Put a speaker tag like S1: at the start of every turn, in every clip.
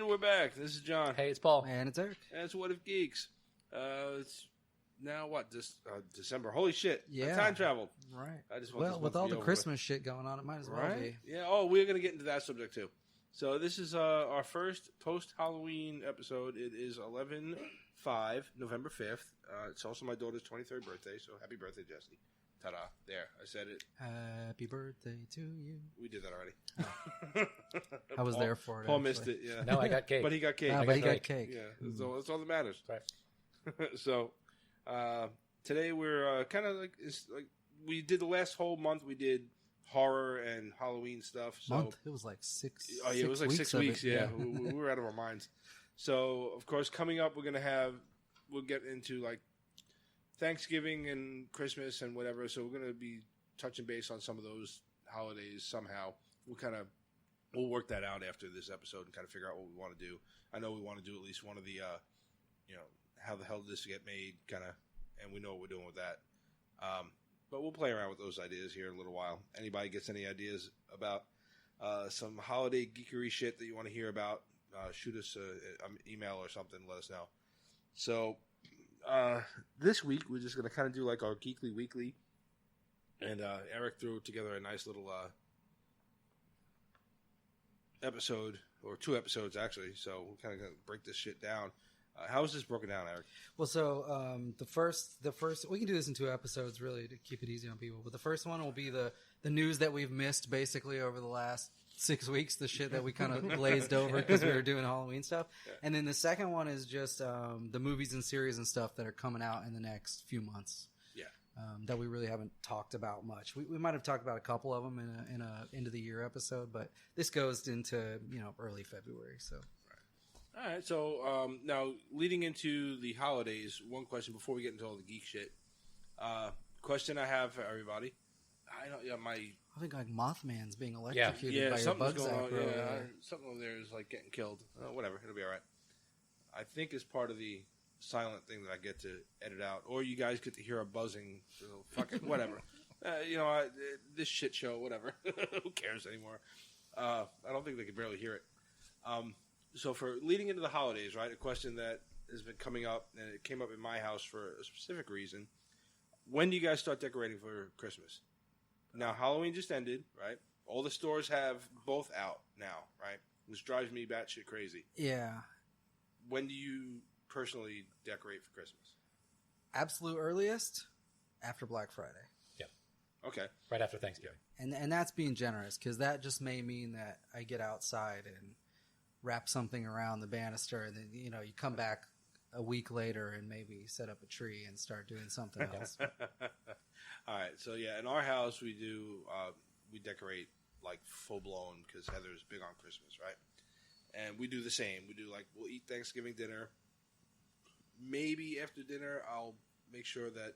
S1: we're back. This is John.
S2: Hey, it's Paul.
S3: And it's Eric.
S1: And it's What If Geeks. It's now what? December. Holy shit.
S3: Yeah.
S1: I time traveled.
S3: Right.
S1: I just want this
S3: with
S1: month to
S3: all
S1: be
S3: the
S1: over
S3: Christmas shit going on, it might as well
S1: Right?
S3: be.
S1: Yeah. Oh, we're going to get into that subject too. So this is our first post-Halloween episode. It is 11/5, November 5th. It's also my daughter's 23rd birthday, so happy birthday, Jessie. Ta-da. There. I said it.
S3: Happy birthday to you.
S1: We did that already.
S3: I was there for it.
S1: Paul
S3: actually.
S1: missed it, yeah.
S2: No, I got cake.
S1: But he got cake.
S3: But he got
S2: cake.
S3: cake.
S1: Yeah, that's all that matters.
S2: Right.
S1: So today we're kind of like we did the last whole month. We did horror and Halloween stuff. So
S3: Month? It was like 6.
S1: oh yeah, it was like 6 weeks.
S3: It.
S1: Yeah, we were out of our minds. So of course, coming up, we'll get into like Thanksgiving and Christmas and whatever. So we're gonna be touching base on some of those holidays somehow. We'll work that out after this episode and kind of figure out what we want to do. I know we want to do at least one of the, how the hell did this get made, kind of, and we know what we're doing with that. But we'll play around with those ideas here in a little while. Anybody gets any ideas about some holiday geekery shit that you want to hear about, shoot us an email or something, let us know. So this week, we're just going to kind of do like our Geekly Weekly, and Eric threw together a nice little episode, or 2 episodes actually, so we're kind of going to break this shit down. How is this broken down, Eric?
S3: Well, so the first, we can do this in 2 episodes, really, to keep it easy on people. But the first one will be the news that we've missed, basically, over the last 6 weeks, the shit that we kind of glazed over because we were doing Halloween stuff. Yeah. And then the second one is just the movies and series and stuff that are coming out in the next few months.
S1: Yeah.
S3: That we really haven't talked about much. We might have talked about a couple of them in a end of the year episode, but this goes into early February. So.
S1: All right, so now leading into the holidays, one question before we get into all the geek shit. Question I have for everybody. I
S3: think like Mothman's being electrocuted by your
S1: something's
S3: bug
S1: going
S3: zap.
S1: on.
S3: Really.
S1: Yeah, something over there is like getting killed. Whatever, it'll be all right. I think it's part of the silent thing that I get to edit out, or you guys get to hear a buzzing. Fucking whatever. This shit show, whatever. Who cares anymore? I don't think they can barely hear it. So for leading into the holidays, right, a question that has been coming up, and it came up in my house for a specific reason. When do you guys start decorating for Christmas? Now, Halloween just ended, right? All the stores have both out now, right? Which drives me batshit crazy.
S3: Yeah.
S1: When do you personally decorate for Christmas?
S3: Absolute earliest, after Black Friday.
S2: Yeah.
S1: Okay.
S2: Right after Thanksgiving.
S3: And that's being generous, because that just may mean that I get outside and wrap something around the banister, and then you come back a week later and maybe set up a tree and start doing something else.
S1: All right, so yeah, in our house we do we decorate like full blown because Heather's big on Christmas, right? And we do the same. We'll eat Thanksgiving dinner. Maybe after dinner I'll make sure that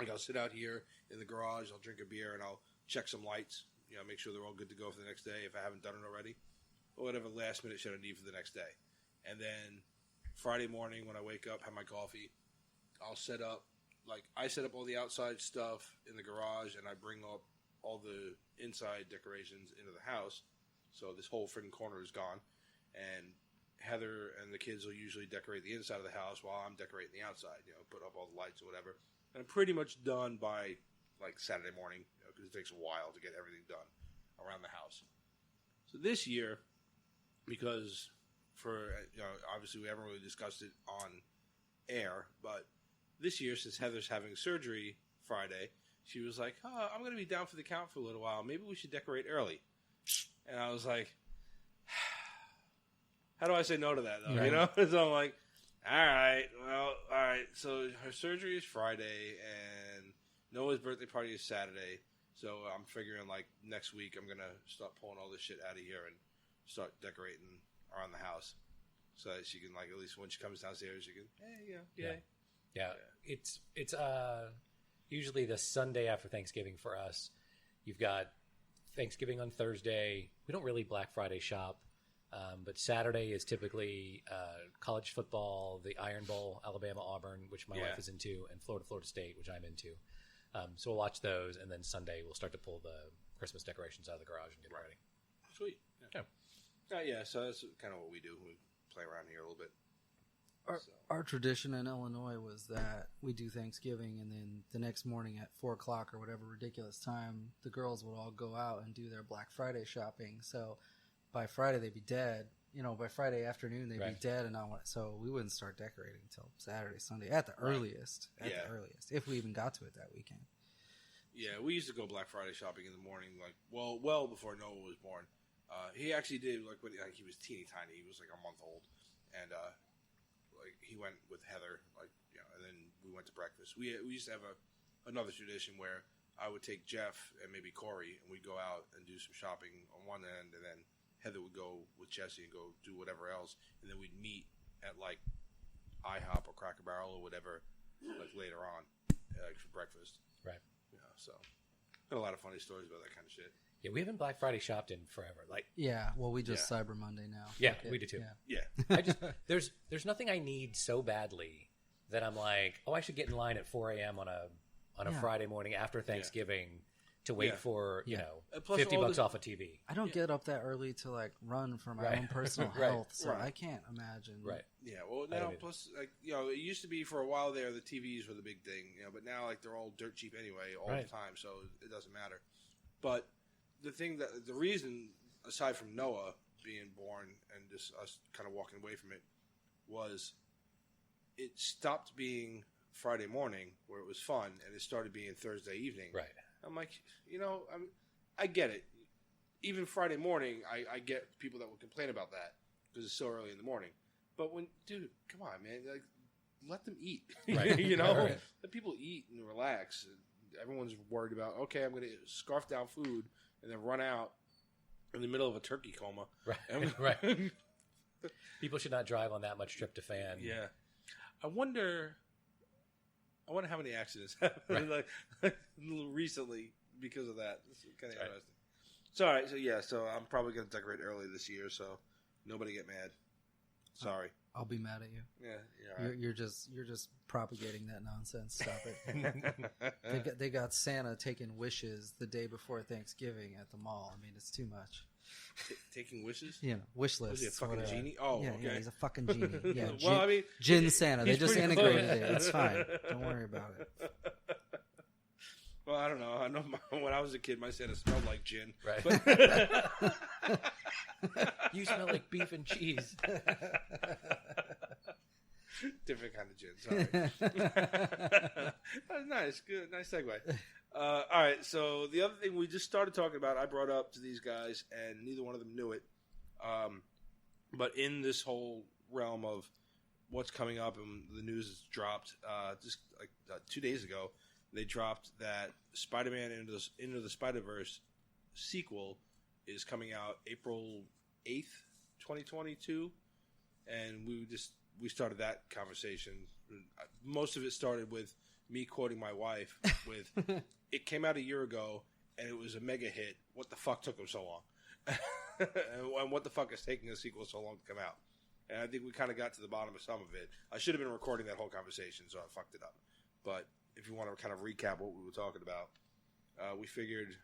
S1: I'll sit out here in the garage. I'll drink a beer and I'll check some lights. Make sure they're all good to go for the next day if I haven't done it already. Or whatever last minute shit I need for the next day. And then Friday morning when I wake up, have my coffee, I'll set up, I set up all the outside stuff in the garage and I bring up all the inside decorations into the house. So this whole freaking corner is gone. And Heather and the kids will usually decorate the inside of the house while I'm decorating the outside, put up all the lights or whatever. And I'm pretty much done by Saturday morning, because it takes a while to get everything done around the house. So this year, because obviously we haven't really discussed it on air, but this year, since Heather's having surgery Friday, she was like, I'm going to be down for the count for a little while. Maybe we should decorate early. And I was like, how do I say no to that, though? Right. So I'm like, all right. So her surgery is Friday, and Noah's birthday party is Saturday. So I'm figuring next week I'm going to start pulling all this shit out of here and start decorating around the house, so that she can at least when she comes downstairs, she can
S2: Yeah. It's usually the Sunday after Thanksgiving for us. You've got Thanksgiving on Thursday. We don't really Black Friday shop, but Saturday is typically college football, the Iron Bowl, Alabama Auburn, which my wife is into, and Florida State, which I'm into. So we'll watch those, and then Sunday we'll start to pull the Christmas decorations out of the garage and get ready.
S1: Sweet. Yeah. Yeah, so that's kind of what we do. We play around here a little bit.
S3: Our tradition in Illinois was that we do Thanksgiving, and then the next morning at 4 o'clock or whatever ridiculous time, the girls would all go out and do their Black Friday shopping. So by Friday they'd be dead. By Friday afternoon they'd be dead, and so we wouldn't start decorating until Saturday, Sunday at the earliest. The earliest, if we even got to it that weekend.
S1: Yeah, we used to go Black Friday shopping in the morning, well before Noah was born. He actually did when he was teeny tiny. He was like a month old, and he went with Heather, and then we went to breakfast. We used to have another tradition where I would take Jeff and maybe Corey, and we'd go out and do some shopping on one end, and then Heather would go with Jesse and go do whatever else, and then we'd meet at IHOP or Cracker Barrel or whatever, later on, for breakfast.
S2: Right.
S1: So got a lot of funny stories about that kind of shit.
S2: Yeah, we haven't Black Friday shopped in forever.
S3: We just Cyber Monday now.
S2: Yeah, we do too.
S1: Yeah.
S2: There's nothing I need so badly that I'm like, I should get in line at 4 a.m. on a Friday morning after Thanksgiving to wait for
S1: Plus
S2: $50 off a TV.
S3: I don't get up that early to run for my own personal health, so I can't imagine.
S2: Right.
S1: Yeah. Well, now plus it used to be for a while there the TVs were the big thing, but now they're all dirt cheap anyway all the time, so it doesn't matter. But the reason aside from Noah being born and just us kind of walking away from it was it stopped being Friday morning where it was fun and it started being Thursday evening.
S2: Right.
S1: I'm like, I get it. Even Friday morning, I get people that will complain about that because it's so early in the morning. But dude, come on, man, let them eat.
S2: Right.
S1: Right. Let people eat and relax. Everyone's worried about, okay, I'm going to scarf down food and then run out in the middle of a turkey coma.
S2: Right. Right. People should not drive on that much tryptophan.
S1: Yeah. I wonder how many accidents happened recently because of that. It's kind of interesting. So, all right. So I'm probably going to decorate early this year, so nobody get mad. Sorry.
S3: I'll be mad at you.
S1: Yeah.
S3: You're just propagating that nonsense. Stop it. They got Santa taking wishes the day before Thanksgiving at the mall. I mean, it's too much.
S1: Taking wishes?
S3: Wish lists.
S1: Was he a fucking genie? Oh,
S3: yeah,
S1: okay.
S3: Yeah, he's a fucking genie. Yeah,
S1: well,
S3: Jinn Santa. They just integrated it. It's fine. Don't worry about it.
S1: Well, I don't know. I know when I was a kid, my Santa smelled like gin.
S2: Right. You smell like beef and cheese.
S1: Different kind of gin. Sorry. Nice. Good. Nice segue. All right. So the other thing we just started talking about, I brought up to these guys, and neither one of them knew it. But in this whole realm of what's coming up, and the news has dropped just 2 days ago. They dropped that Spider-Man Into the Spider-Verse sequel is coming out April 8th, 2022, and we started that conversation. Most of it started with me quoting my wife with, "It came out a year ago, and it was a mega hit. What the fuck took them so long? And what the fuck is taking a sequel so long to come out?" And I think we kind of got to the bottom of some of it. I should have been recording that whole conversation, so I fucked it up. But if you want to kind of recap what we were talking about, we figured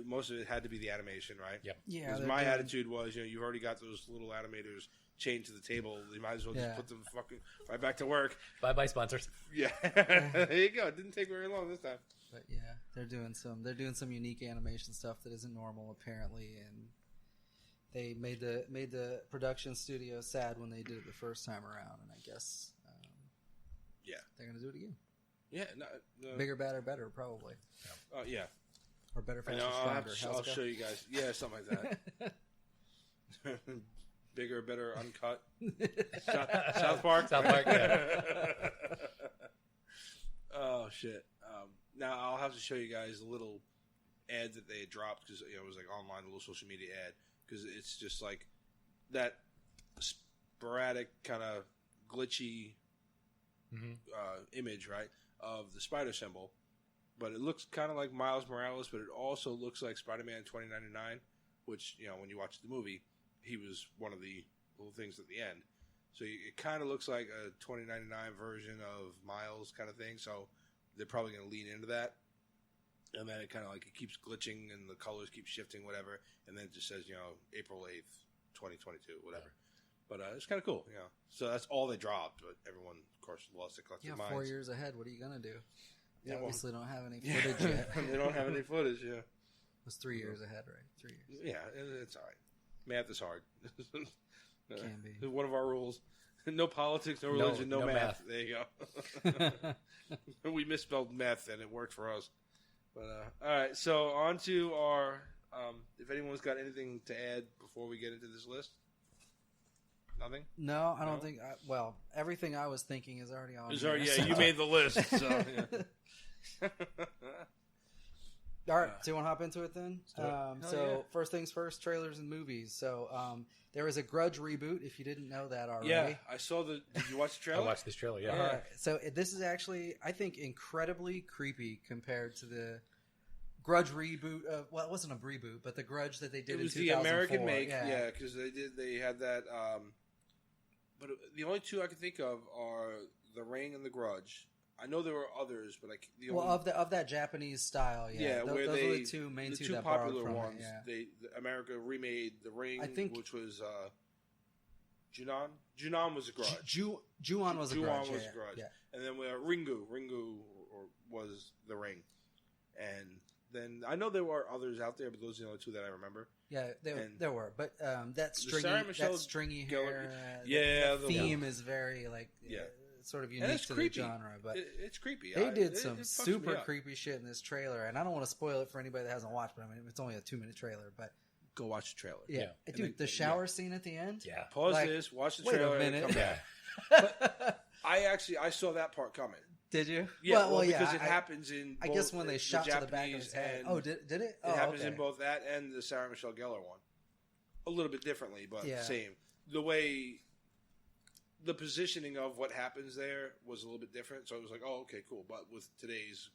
S1: most of it had to be the animation, right?
S2: Yep.
S3: Yeah.
S1: Because my attitude was, you've already got those little animators chained to the table. You might as well just put them fucking right back to work.
S2: Bye-bye, sponsors.
S1: Yeah. There you go. It didn't take very long this time.
S3: But yeah, they're doing some unique animation stuff that isn't normal apparently, and they made the production studio sad when they did it the first time around, and I guess they're gonna do it again.
S1: Yeah,
S3: bigger, badder, better, probably.
S1: Yeah,
S3: or better, faster, stronger.
S1: I'll show you guys. Yeah, something like that. Bigger, better, uncut. South Park.
S2: South Park. Yeah.
S1: Oh shit. Now I'll have to show you guys a little ad that they had dropped because it was like online, a little social media ad, because it's just like that sporadic kind of glitchy image, right, of the spider symbol, but it looks kind of like Miles Morales, but it also looks like Spider-Man 2099, which, when you watch the movie, he was one of the little things at the end. So it kind of looks like a 2099 version of Miles kind of thing, so they're probably going to lean into that. and then it kind of like it keeps glitching and the colors keep shifting, whatever, and then it just says April 8th, 2022, whatever. But it's kind of cool, So that's all they dropped, but everyone, of course, lost their collective minds.
S3: 4 years ahead. What are you gonna do? They
S1: Yeah,
S3: obviously don't have any footage yet.
S1: They don't have any footage. Yeah,
S3: It was 3 years ahead, right? 3 years.
S1: yeah, it's all right. Math is hard.
S3: Can be.
S1: It's one of our rules. No politics, no religion, no math. There you go. We misspelled meth, and it worked for us. But all right, so on to our. If anyone's got anything to add before we get into this list, nothing.
S3: No, I don't think. Well, everything I was thinking is already on.
S1: Yeah, you made the list. So, yeah.
S3: All right, so you want to hop into it then?
S1: Yeah.
S3: First things first, trailers and movies. So there is a Grudge reboot, if you didn't know that already.
S1: Yeah, I saw the... Did you watch the trailer?
S2: I watched this trailer, yeah.
S3: All right, so this is actually, I think, incredibly creepy compared to the Grudge reboot. Well, it wasn't a reboot, but the Grudge that they did in 2004.
S1: It was the American make, yeah, because they had that... but the only two I can think of are The Ring and The Grudge. I know there were others, but
S3: of that Japanese style,
S1: where
S3: those
S1: they
S3: are the two that
S1: popular
S3: borrowed from
S1: ones.
S3: It,
S1: America remade The Ring,
S3: I think,
S1: which was Junon. Junon was a Grudge.
S3: Juon was a Grudge. Yeah.
S1: And then Ringu was The Ring, and then I know there were others out there, but those are the only two that I remember.
S3: Yeah, there were, but that stringy hair,
S1: the
S3: theme is very sort of unique to
S1: creepy.
S3: the genre, but
S1: it's creepy.
S3: They did some super creepy shit in this trailer, and I don't want to spoil it for anybody that hasn't watched. But I mean, it's only a 2-minute trailer. But
S1: go watch the trailer.
S3: Yeah. Dude, the shower scene at the end.
S2: Yeah,
S1: pause this, watch the trailer,
S3: wait a minute.
S1: And come back. I saw that part coming.
S3: Did you?
S1: Yeah, well because it happens in.
S3: I guess when they shot to the back of his head. Oh, did it?
S1: It happens in both that and the Sarah Michelle Gellar one. A little bit differently, but same. The way. The positioning of what happens there was a little bit different, so it was like, oh, okay, cool. But with today's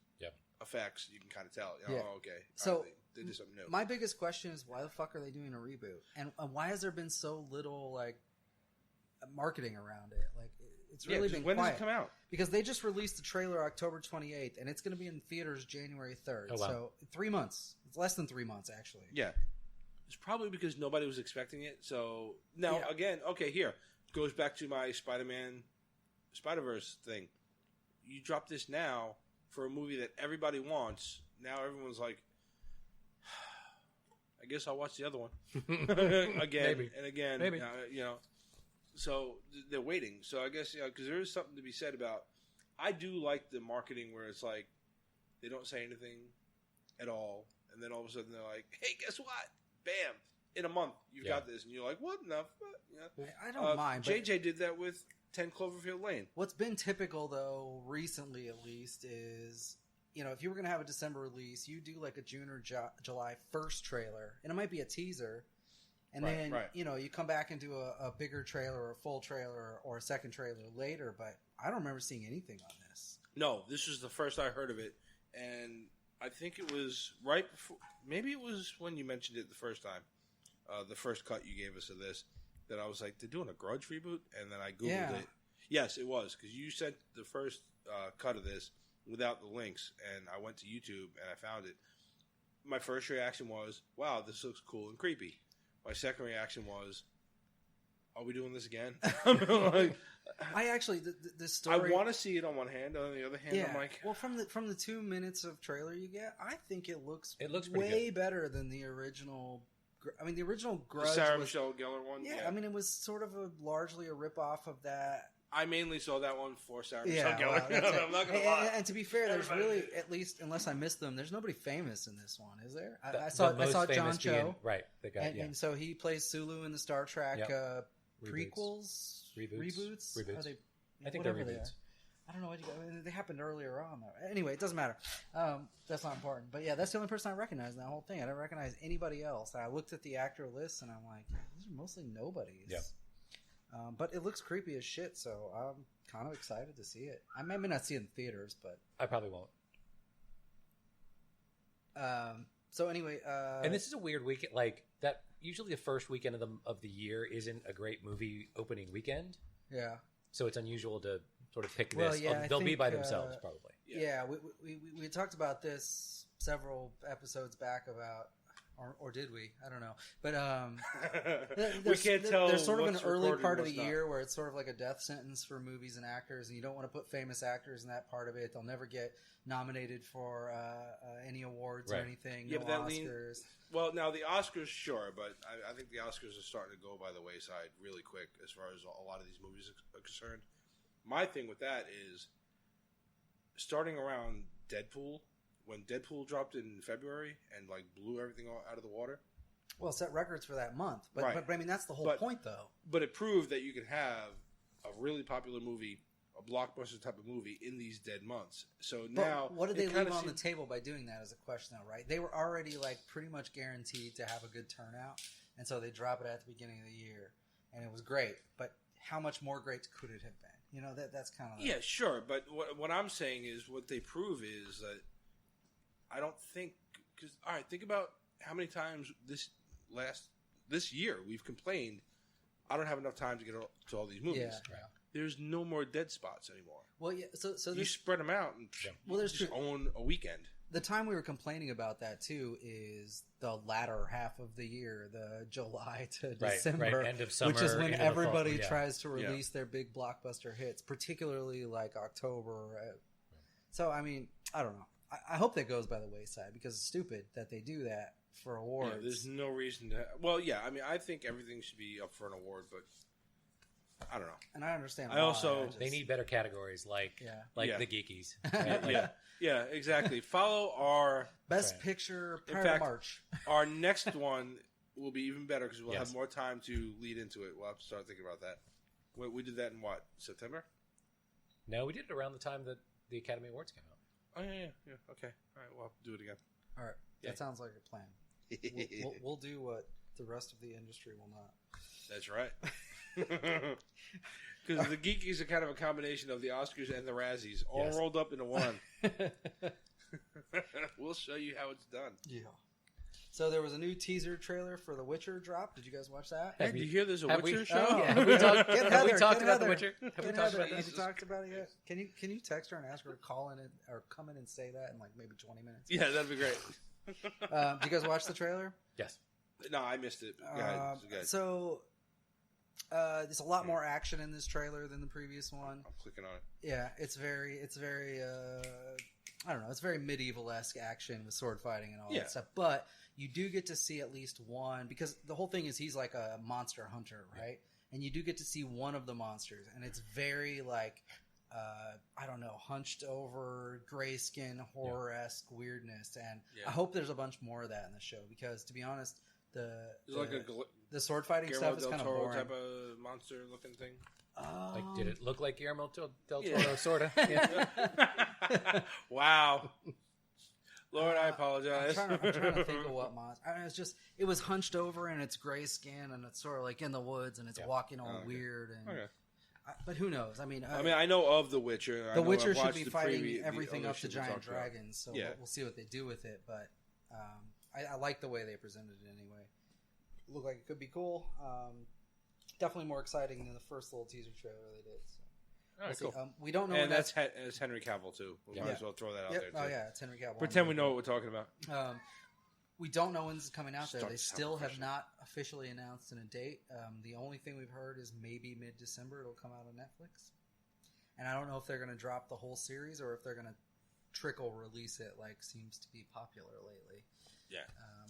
S1: effects, you can kind of tell. Oh, okay.
S3: So
S1: they did something new.
S3: My biggest question is, why the fuck are they doing a reboot? And why has there been so little marketing around it? It's really been
S1: when
S3: quiet.
S1: Does it come out?
S3: Because they just released the trailer October 28th, and it's going to be in theaters January 3rd.
S2: Oh, wow.
S3: So 3 months. It's less than 3 months, actually.
S1: Yeah. It's probably because nobody was expecting it. So now again, okay, here. Goes back to my Spider-Man Spider-Verse thing. You drop this now for a movie that everybody wants. Now everyone's like, I guess I'll watch the other one again
S2: Maybe.
S1: and again.
S2: Maybe.
S1: So they're waiting. So I guess because there is something to be said about. I do like the marketing where it's like they don't say anything at all, and then all of a sudden they're like, "Hey, guess what? Bam! In a month, you've got this," and you're like, "What enough?"
S3: I don't mind.
S1: JJ did that with 10 Cloverfield Lane.
S3: What's been typical, though, recently at least, is if you were going to have a December release, you do like a June or July 1st trailer, and it might be a teaser, and then you come back and do a bigger trailer or a full trailer or a second trailer later. But I don't remember seeing anything on this.
S1: No, this was the first I heard of it, and I think it was right before. Maybe it was when you mentioned it the first time. The first cut you gave us of this, that I was like, they're doing a Grudge reboot? And then I Googled it. Yes, it was, because you sent the first cut of this without the links, and I went to YouTube, and I found it. My first reaction was, wow, this looks cool and creepy. My second reaction was, are we doing this again?
S3: I actually, this story...
S1: I want to see it on one hand. On the other hand, I'm like...
S3: Well, from the 2 minutes of trailer you get, I think it looks
S2: way
S3: good. Better than the original... I mean, the original Grudge
S1: Sarah Michelle Gellar one?
S3: Yeah, I mean, it was sort of largely a ripoff of that.
S1: I mainly saw that one for Sarah Michelle Gellar. I'm not going to lie.
S3: And to be fair, there's really, at least, unless I missed them, there's nobody famous in this one, is there? I saw John Cho.
S2: Right, the guy,
S3: and so he plays Sulu in the Star Trek prequels?
S2: Reboots? I think they're reboots.
S3: I don't know what they happened earlier on, though. Anyway, it doesn't matter. That's not important. But yeah, that's the only person I recognize in that whole thing. I don't recognize anybody else. I looked at the actor list, and I'm like, these are mostly nobodies.
S2: Yeah.
S3: But it looks creepy as shit, so I'm kind of excited to see it. I may not see it in theaters, but...
S2: I probably won't.
S3: So anyway...
S2: and this is a weird weekend. Like, that usually the first weekend of the year isn't a great movie opening weekend.
S3: Yeah.
S2: So it's unusual to sort of pick this. They'll be by themselves, probably.
S3: Yeah, we talked about this several episodes back about, or did we? I don't know. But
S1: we can't tell.
S3: There's sort of an
S1: what's
S3: early
S1: recorded
S3: part of
S1: and
S3: the
S1: what's
S3: year where it's sort of like a death sentence for movies and actors, and you don't want to put famous actors in that part of it. They'll never get nominated for any awards or anything.
S1: Yeah,
S3: no
S1: but that
S3: Oscars.
S1: Well, now the Oscars, sure, but I think the Oscars are starting to go by the wayside really quick as far as a lot of these movies are concerned. My thing with that is starting around Deadpool, when Deadpool dropped in February and like blew everything out of the water.
S3: Well, set records for that month, but
S1: Right.
S3: but I mean that's the whole point, though.
S1: But it proved that you could have a really popular movie, a blockbuster type of movie, in these dead months. So
S3: But
S1: now,
S3: what did they
S1: it
S3: leave
S1: kinda
S3: on the
S1: seems-
S3: table by doing that? Is a question, though, right? They were already like pretty much guaranteed to have a good turnout, and so they drop it at the beginning of the year, and it was great. But how much more great could it have been? You know, that's kind of
S1: Yeah, sure, but what I'm saying is what they prove is that I don't think because all right, think about how many times this year we've complained. I don't have enough time to get to all these movies.
S3: Yeah.
S1: There's no more dead spots anymore.
S3: Well, yeah. So
S1: You
S3: this,
S1: spread them out and
S3: there's
S1: just
S3: true.
S1: own a weekend.
S3: The time we were complaining about that too is the latter half of the year, the July to December,
S2: end of summer,
S3: which is when
S2: into the fall,
S3: everybody
S2: yeah.
S3: tries to release their big blockbuster hits, particularly like October. So I mean, I don't know. I hope that goes by the wayside because it's stupid that they do that for awards.
S1: Yeah, there's no reason to. Well, yeah, I mean, I think everything should be up for an award, but I don't know.
S3: And I understand.
S1: I also-
S2: They need better categories like
S3: Yeah.
S2: the geekies. Right? Like,
S1: Yeah, exactly. Follow our
S3: Best
S2: Right.
S3: Picture
S1: In
S3: prior
S1: fact,
S3: to March.
S1: our next one will be even better because we'll
S2: Yes.
S1: have more time to lead into it. We'll have to start thinking about that. We did that in what, September?
S2: No, we did it around the time that the Academy Awards came out.
S1: Oh yeah. Okay, all right. We'll have to do it again.
S3: All right,
S1: Yeah.
S3: that sounds like a plan. We'll do what the rest of the industry will not.
S1: That's right. Because the Geekies are kind of a combination of the Oscars and the Razzies, all
S2: Yes.
S1: rolled up into one. We'll show you how it's done.
S3: Yeah. So there was a new teaser trailer for The Witcher drop. Did you guys watch that?
S1: Hey, did you hear there's a
S2: Have we-
S1: Witcher show?
S3: Oh.
S2: Yeah, have we talked,
S3: Get
S2: have we
S3: Heather,
S2: talked
S3: get
S2: about The
S3: Heather.
S2: Witcher? Have we
S3: Have
S2: talked about
S3: you
S2: that?
S3: talked about it yet? Can you text her and ask her to call in or come in and say that in like maybe 20 minutes?
S1: Yeah, that'd be great.
S3: Did you guys watch the trailer?
S2: Yes.
S1: No, I missed it. Go ahead.
S3: So there's a lot more action in this trailer than the previous one.
S1: I'm clicking on it.
S3: Yeah, it's very I don't know, it's very medieval-esque action with sword fighting and all
S1: Yeah.
S3: that stuff. But you do get to see at least one, because the whole thing is he's like a monster hunter, right? And you do get to see one of the monsters, and it's very like I don't know, hunched over, gray skin, horror-esque weirdness. And
S1: Yeah.
S3: I hope there's a bunch more of that in the show, because to be honest,
S1: It's like a
S3: the sword fighting
S1: Guillermo
S3: stuff is
S1: del
S3: kind of
S1: Toro
S3: boring.
S1: type of monster looking thing.
S2: Like, did it look like Guillermo del Toro,
S1: Yeah.
S2: sort of? Yeah.
S1: Wow. Lord, I
S3: I'm
S1: apologize.
S3: trying to think of what monster. I mean, it was hunched over and it's gray skin and it's sort of like in the woods and it's walking all
S1: okay.
S3: weird. And
S1: Okay.
S3: but who knows? I mean,
S1: I know of The Witcher.
S3: The Witcher
S1: I've
S3: should
S1: watched
S3: be
S1: the
S3: fighting
S1: the
S3: everything
S1: other
S3: up to
S1: shit we
S3: giant
S1: talked about.
S3: dragons, so
S1: Yeah.
S3: we'll see what they do with it. But I like the way they presented it anyway. Looked like it could be cool. Definitely more exciting than the first little teaser trailer they did. So.
S1: All right,
S3: We'll
S1: cool.
S3: see. We don't know when
S1: And
S3: that's.
S1: it's Henry Cavill too. We might as well throw that out
S3: Yep.
S1: there too.
S3: Oh yeah, it's Henry Cavill.
S1: Pretend we know what we're talking about.
S3: We don't know when this is coming out there.
S1: Start
S3: They
S1: to sound
S3: still have
S1: professional.
S3: not officially announced a date. The only thing we've heard is maybe mid-December it'll come out on Netflix. And I don't know if they're going to drop the whole series or if they're going to trickle release it like seems to be popular lately.
S1: Yeah.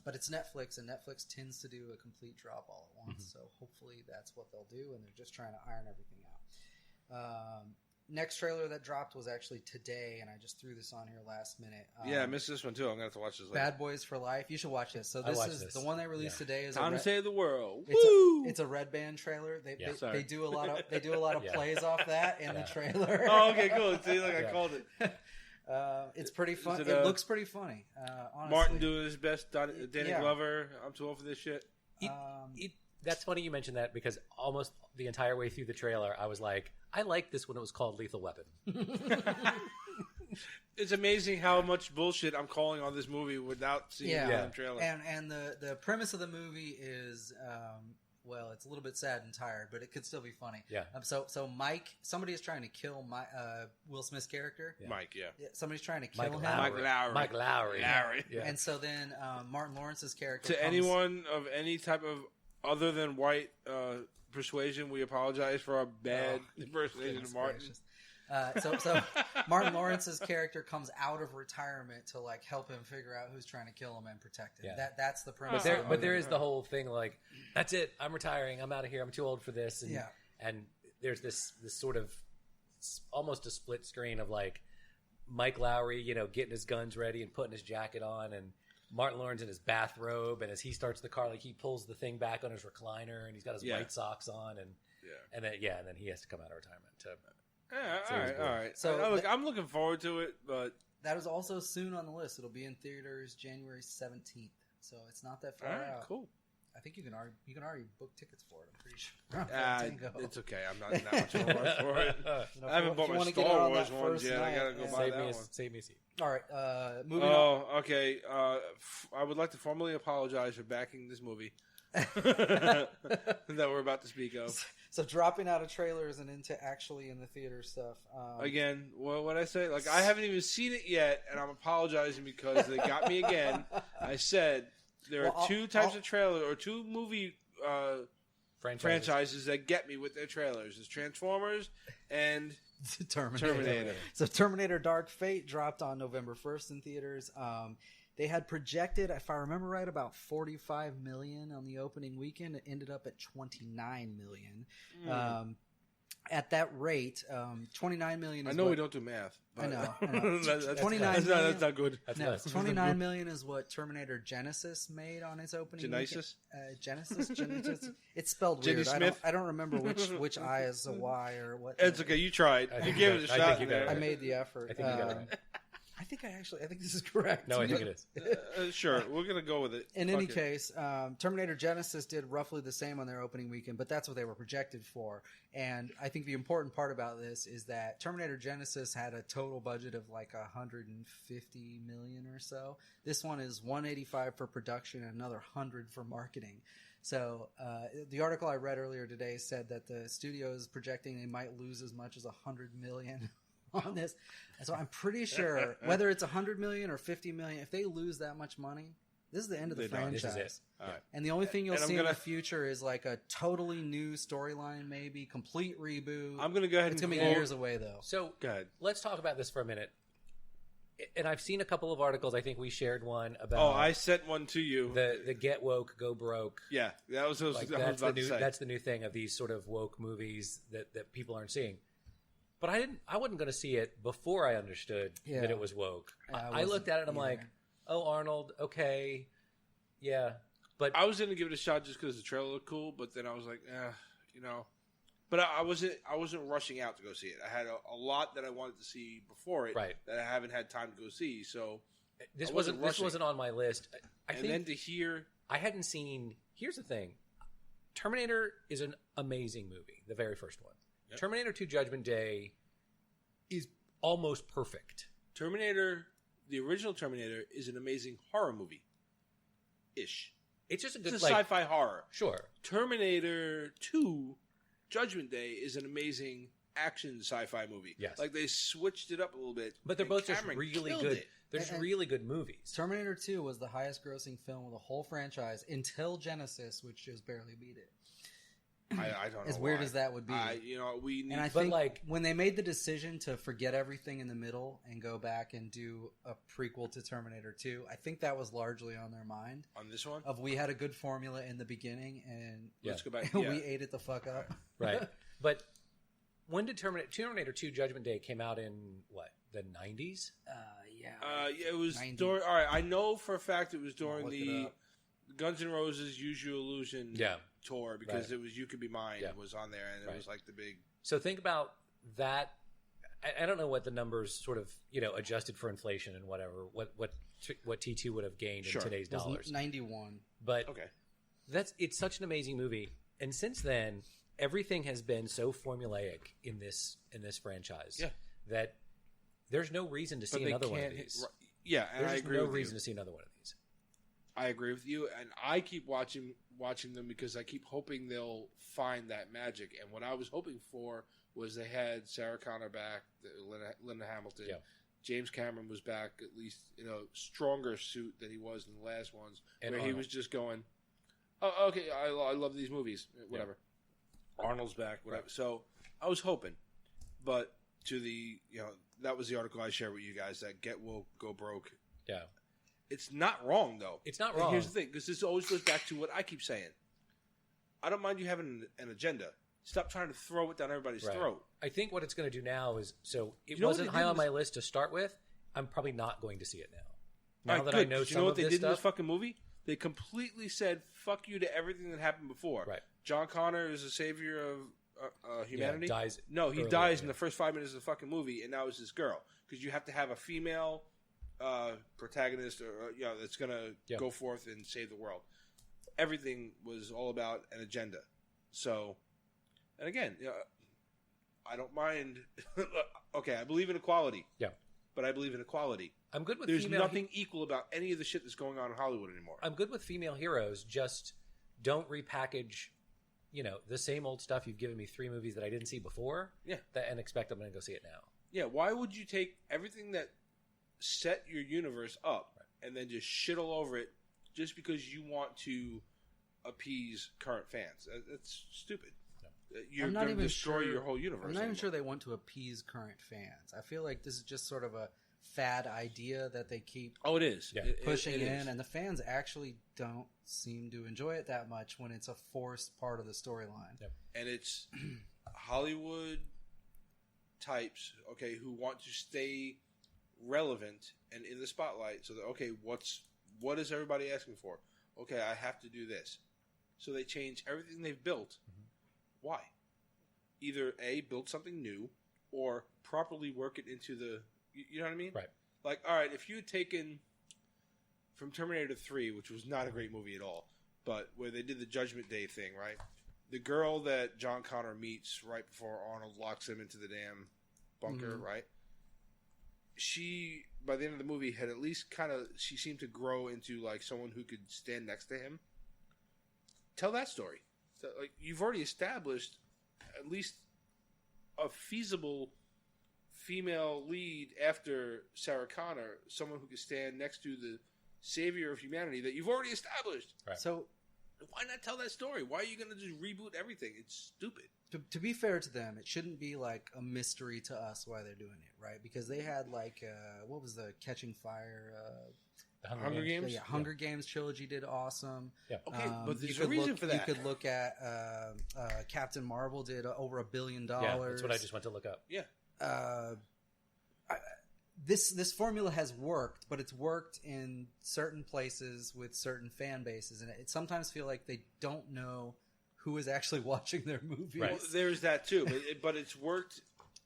S3: But it's Netflix, and Netflix tends to do a complete drop all at once. So hopefully that's what they'll do, and they're just trying to iron everything out. Next trailer that dropped was actually today, and I just threw this on here last minute.
S1: Yeah, I missed this one too. I'm going to have to watch this later.
S3: Bad Boys for Life. You should watch this. So
S2: I
S3: this
S2: watched
S3: is
S2: this.
S3: the one they released today. Is
S1: Time
S3: a
S1: to save the world.
S3: it's a Red Band trailer.
S2: Yeah.
S3: They do a lot of
S2: Yeah.
S3: plays off that in the trailer.
S1: Oh, okay, cool. See, like I
S2: Yeah.
S1: called it.
S3: It's pretty fun.
S1: it,
S3: It looks pretty funny. Honestly.
S1: Martin doing his best. Danny
S3: Yeah.
S1: Glover. I'm too old for this shit.
S2: That's funny you mentioned that because almost the entire way through the trailer, I was like, I liked this when it was called Lethal Weapon.
S1: It's amazing how much bullshit I'm calling on this movie without seeing the damn trailer.
S3: And the premise of the movie is well, it's a little bit sad and tired, but it could still be funny.
S2: Yeah.
S3: So Mike, somebody is trying to kill Will Smith's character.
S2: Yeah.
S1: Mike, yeah.
S3: Somebody's trying to kill him.
S1: Mike Lowry.
S2: Yeah.
S3: And so then Martin Lawrence's character
S1: To anyone of any type of other than white persuasion, we apologize for our bad impersonation of Martin.
S3: So Martin Lawrence's character comes out of retirement to like help him figure out who's trying to kill him and protect him.
S2: Yeah.
S3: That's the premise.
S2: But there is the whole thing like, that's it. I'm retiring. I'm out of here. I'm too old for this. And, and there's this sort of almost a split screen of like Mike Lowry, getting his guns ready and putting his jacket on, and Martin Lawrence in his bathrobe. And as he starts the car, like he pulls the thing back on his recliner, and he's got his white socks on, and then he has to come out of retirement to.
S1: All right.
S3: So
S1: I'm looking forward to it, but
S3: that is also soon on the list. It'll be in theaters January 17th, so it's not that far out.
S1: Cool.
S3: I think you can already book tickets for it. I'm pretty sure.
S1: It's okay. I'm not in that much of a rush for it. I haven't bought my Star Wars ones yet. I gotta go buy that one.
S2: Save me a seat.
S3: All right. Moving on.
S1: Oh, okay. I would like to formally apologize for backing this movie that we're about to speak of.
S3: So dropping out of trailers and into actually in the theater stuff.
S1: Again, what I say? Like, I haven't even seen it yet, and I'm apologizing because they got me again. I said there are two types of trailer or two movie franchises that get me with their trailers. It's Transformers and Terminator.
S3: So Terminator Dark Fate dropped on November 1st in theaters. They had projected, if I remember right, about $45 million on the opening weekend. It ended up at $29 million. At that rate, $29 million is
S1: we don't do math.
S3: I know.
S1: That's not good.
S3: $29 million is what Terminator Genesis made on its opening
S1: Genesis?
S3: Genesis? It's spelled
S1: Jenny
S3: weird.
S1: Smith?
S3: I don't remember which I is a Y or what.
S1: It's okay. You tried. You gave it a shot.
S3: I made the effort.
S2: I think you got it right.
S3: I think this is correct.
S2: No, I think it is.
S1: Sure, we're going to go with it.
S3: In any case, Terminator Genesis did roughly the same on their opening weekend, but that's what they were projected for. And I think the important part about this is that Terminator Genesis had a total budget of like $150 million or so. This one is $185 for production and another $100 for marketing. So the article I read earlier today said that the studio is projecting they might lose as much as $100 million on this. So I'm pretty sure whether it's $100 million or $50 million, if they lose that much money, this is the end of the franchise.
S2: This is it.
S1: All right.
S3: And the only thing you'll see in the future is like a totally new storyline, maybe complete reboot.
S1: I'm going to go ahead.
S3: It's going to be years away, though.
S2: So
S1: go ahead.
S2: Let's talk about this for a minute. And I've seen a couple of articles. I think we shared one about.
S1: Oh, I sent one to you.
S2: The get woke, go broke.
S1: Yeah, that's what I was about to say.
S2: That's the new thing of these sort of woke movies that people aren't seeing. But I wasn't going to see it before I understood that it was woke. I looked at it and I'm like, oh, Arnold, okay, yeah. But
S1: I was going to give it a shot just because the trailer looked cool. But then I was like, But I wasn't rushing out to go see it. I had a lot that I wanted to see before it that I haven't had time to go see. So
S2: this wasn't on my list. I think
S1: then to hear,
S2: I hadn't seen. Here's the thing: Terminator is an amazing movie. The very first one. Yep. Terminator 2 Judgment Day is almost perfect.
S1: The original Terminator, is an amazing horror movie. Ish.
S2: It's just a good
S1: sci-fi horror.
S2: Sure.
S1: Terminator 2 Judgment Day is an amazing action sci-fi movie.
S2: Yes.
S1: Like they switched it up a little bit.
S2: But they're both just really good. They're just really good movies.
S3: Terminator 2 was the highest grossing film of the whole franchise until Genesis, which just barely beat it.
S1: I don't know.
S3: As weird as that would be.
S1: We need.
S3: And I think when they made the decision to forget everything in the middle and go back and do a prequel to Terminator 2, I think that was largely on their mind.
S1: On this one?
S3: We had a good formula in the beginning and
S1: let's go back.
S3: We ate it the fuck up.
S2: Right. But when did Terminator 2 Judgment Day came out in, what, the 90s?
S1: It was 90. During... All right, I know for a fact it was during the Guns N' Roses Use Your Illusion tour because it was You Could Be Mine was on there and it was like the big...
S2: So think about that. I don't know what the numbers sort of, adjusted for inflation and whatever, what T2 would have gained in today's dollars.
S3: 91.
S2: But it's such an amazing movie. And since then, everything has been so formulaic in this franchise that there's no reason to see another one of these.
S1: And I agree.
S2: There's no reason to see another one of these.
S1: I agree with you, and I keep watching them because I keep hoping they'll find that magic. And what I was hoping for was they had Sarah Connor back, Linda Hamilton.
S2: Yeah.
S1: James Cameron was back, at least in a stronger suit than he was in the last ones,
S2: And
S1: where
S2: Arnold.
S1: he was just going, "Oh, okay, I love these movies, whatever." Yeah. Arnold's back, whatever. Right. So I was hoping, but to the that was the article I shared with you guys, that Get Woke, Go Broke.
S2: Yeah,
S1: it's not wrong though.
S2: It's not wrong.
S1: And here's the thing, because this always goes back to what I keep saying. I don't mind you having an agenda. Stop trying to throw it down everybody's throat.
S2: I think what it's going to do now is, so it wasn't high on my list to start with. I'm probably not going to see it now. Now that I know some of this stuff. You know what they did in this fucking
S1: movie? They completely said "fuck you" to everything that happened before.
S2: Right.
S1: John Connor is a savior of humanity.
S2: Yeah, dies
S1: he dies in the first 5 minutes of the fucking movie, and now it's this girl, because you have to have a female protagonist, or that's going to go forth and save the world. Everything was all about an agenda. So, and again, I don't mind. Okay, I believe in equality.
S2: Yeah.
S1: But I believe in equality.
S2: I'm good with
S1: There's nothing equal about any of the shit that's going on in Hollywood anymore.
S2: I'm good with female heroes. Just don't repackage, the same old stuff you've given me 3 movies that I didn't see before.
S1: Yeah.
S2: And expect I'm going to go see it now.
S1: Yeah. Why would you take everything that set your universe up and then just shit all over it just because you want to appease current fans? That's stupid. You're going to destroy your whole universe.
S3: I'm not even sure they want to appease current fans. I feel like this is just sort of a fad idea that they keep
S1: it is. Yeah.
S3: pushing
S1: it
S3: in,
S1: is.
S3: and the fans actually don't seem to enjoy it that much when it's a forced part of the storyline.
S2: Yep.
S1: And it's Hollywood types, who want to stay relevant and in the spotlight. So that, what is everybody asking for? Okay, I have to do this. So they change everything they've built. Mm-hmm. Why? Either A, build something new, or properly work it into the... You know what I mean?
S2: Right.
S1: Like, all right, if you had taken from Terminator 3, which was not a great movie at all, but where they did the Judgment Day thing, right? The girl that John Connor meets right before Arnold locks him into the damn bunker, right? She, by the end of the movie, had at least she seemed to grow into like someone who could stand next to him. Tell that story. So, like, you've already established at least a feasible female lead after Sarah Connor, someone who could stand next to the savior of humanity that you've already established.
S2: Right.
S3: So
S1: why not tell that story? Why are you going to just reboot everything? It's stupid.
S3: To be fair to them, it shouldn't be like a mystery to us why they're doing it, right? Because they had like what was the Catching Fire?
S1: Hunger Games?
S3: Yeah, Hunger Games trilogy did awesome.
S2: Yeah.
S1: Okay, but there's a reason for that.
S3: You could look at Captain Marvel did over $1 billion.
S2: Yeah, that's what I just went to look up.
S1: Yeah.
S3: This formula has worked, but it's worked in certain places with certain fan bases, and it sometimes feel like they don't know who is actually watching their movies.
S1: Right. Well, there's that too, but it's worked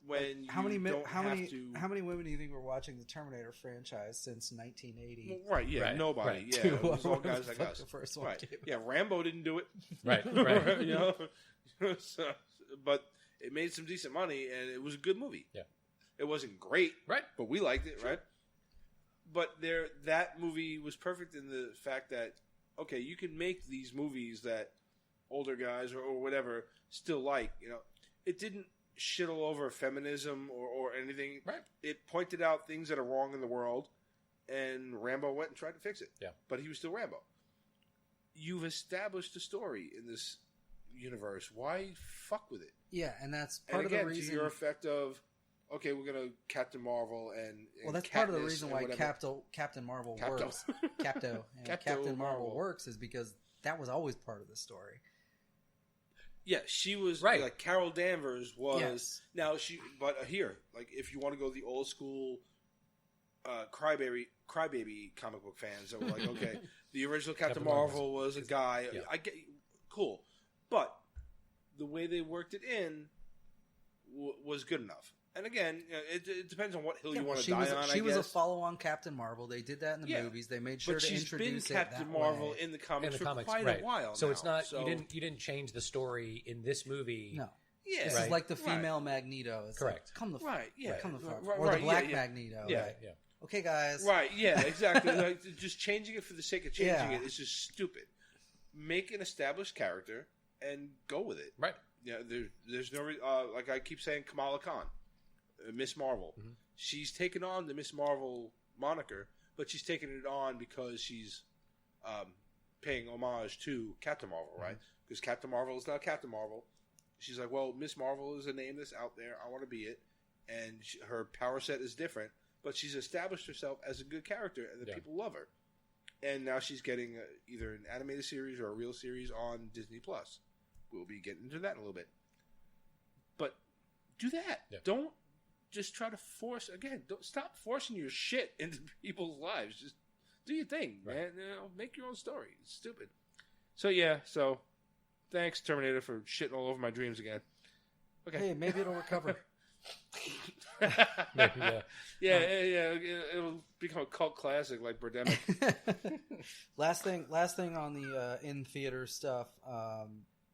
S1: when
S3: how many women do you think were watching the Terminator franchise since 1980?
S1: Well, right, yeah,
S2: right,
S1: nobody.
S2: Right.
S1: Yeah, it was all guys like us.
S3: The first one
S1: right. Yeah, Rambo didn't do it.
S2: Right.
S1: So, but it made some decent money, and it was a good movie.
S2: Yeah.
S1: It wasn't great,
S2: right?
S1: But we liked it, right? But that movie was perfect in the fact that, okay, you can make these movies that older guys or whatever still like. It didn't shit all over feminism or anything.
S2: Right.
S1: It pointed out things that are wrong in the world, and Rambo went and tried to fix it.
S2: Yeah.
S1: But he was still Rambo. You've established a story in this universe. Why fuck with it?
S3: Yeah, and that's part
S1: of the
S3: reason.
S1: To your effect of, okay, we're going to Captain Marvel and
S3: that's part of the reason why Captain Marvel works. Captain Marvel works is because that was always part of the story.
S1: Yeah, she was
S2: right.
S1: Like Carol Danvers was.
S3: Yes.
S1: Now but here, like if you want to go the old school, crybaby comic book fans that were like, okay, the original Captain Marvel was a guy.
S2: Yeah.
S1: I get cool, but the way they worked it in was good enough. And again, it depends on what hill you want to die on.
S3: She was a follow-on Captain Marvel. They did that in the movies. They made sure to introduce
S1: it that Captain Marvel
S3: way.
S1: in the comics for quite
S2: right.
S1: a while.
S2: So
S1: now.
S2: it's not you didn't change the story in this movie.
S3: No.
S1: Yeah,
S3: this is like the female Magneto. It's
S2: correct.
S3: Like, come the
S1: right. Yeah,
S3: come the fuck.
S1: Right,
S3: or the
S1: right,
S3: Black Magneto.
S1: Yeah,
S3: right?
S1: yeah.
S3: Okay, guys.
S1: Right? Yeah, exactly. Like, just changing it for the sake of changing
S3: Yeah.
S1: it is just stupid. Make an established character and go with it.
S2: Right.
S1: Yeah, there's no like I keep saying, Kamala Khan, Miss Marvel.
S2: Mm-hmm.
S1: She's taken on the Miss Marvel moniker, but she's taken it on because she's paying homage to Captain Marvel, right? Because Captain Marvel is not Captain Marvel. She's like, well, Miss Marvel is a name that's out there. I want to be it, and her power set is different. But she's established herself as a good character, and the people love her. And now she's getting either an animated series or a real series on Disney Plus. We'll be getting into that in a little bit. But do that.
S2: Yeah.
S1: Don't just try to force, again, don't stop forcing your shit into people's lives. Just do your thing, man. You know, make your own story. It's stupid. So, yeah. So, thanks, Terminator, for shitting all over my dreams again. Okay.
S3: Hey, maybe it'll recover.
S1: Yeah. It'll become a cult classic like Birdemic.
S3: Last thing on the in theater stuff.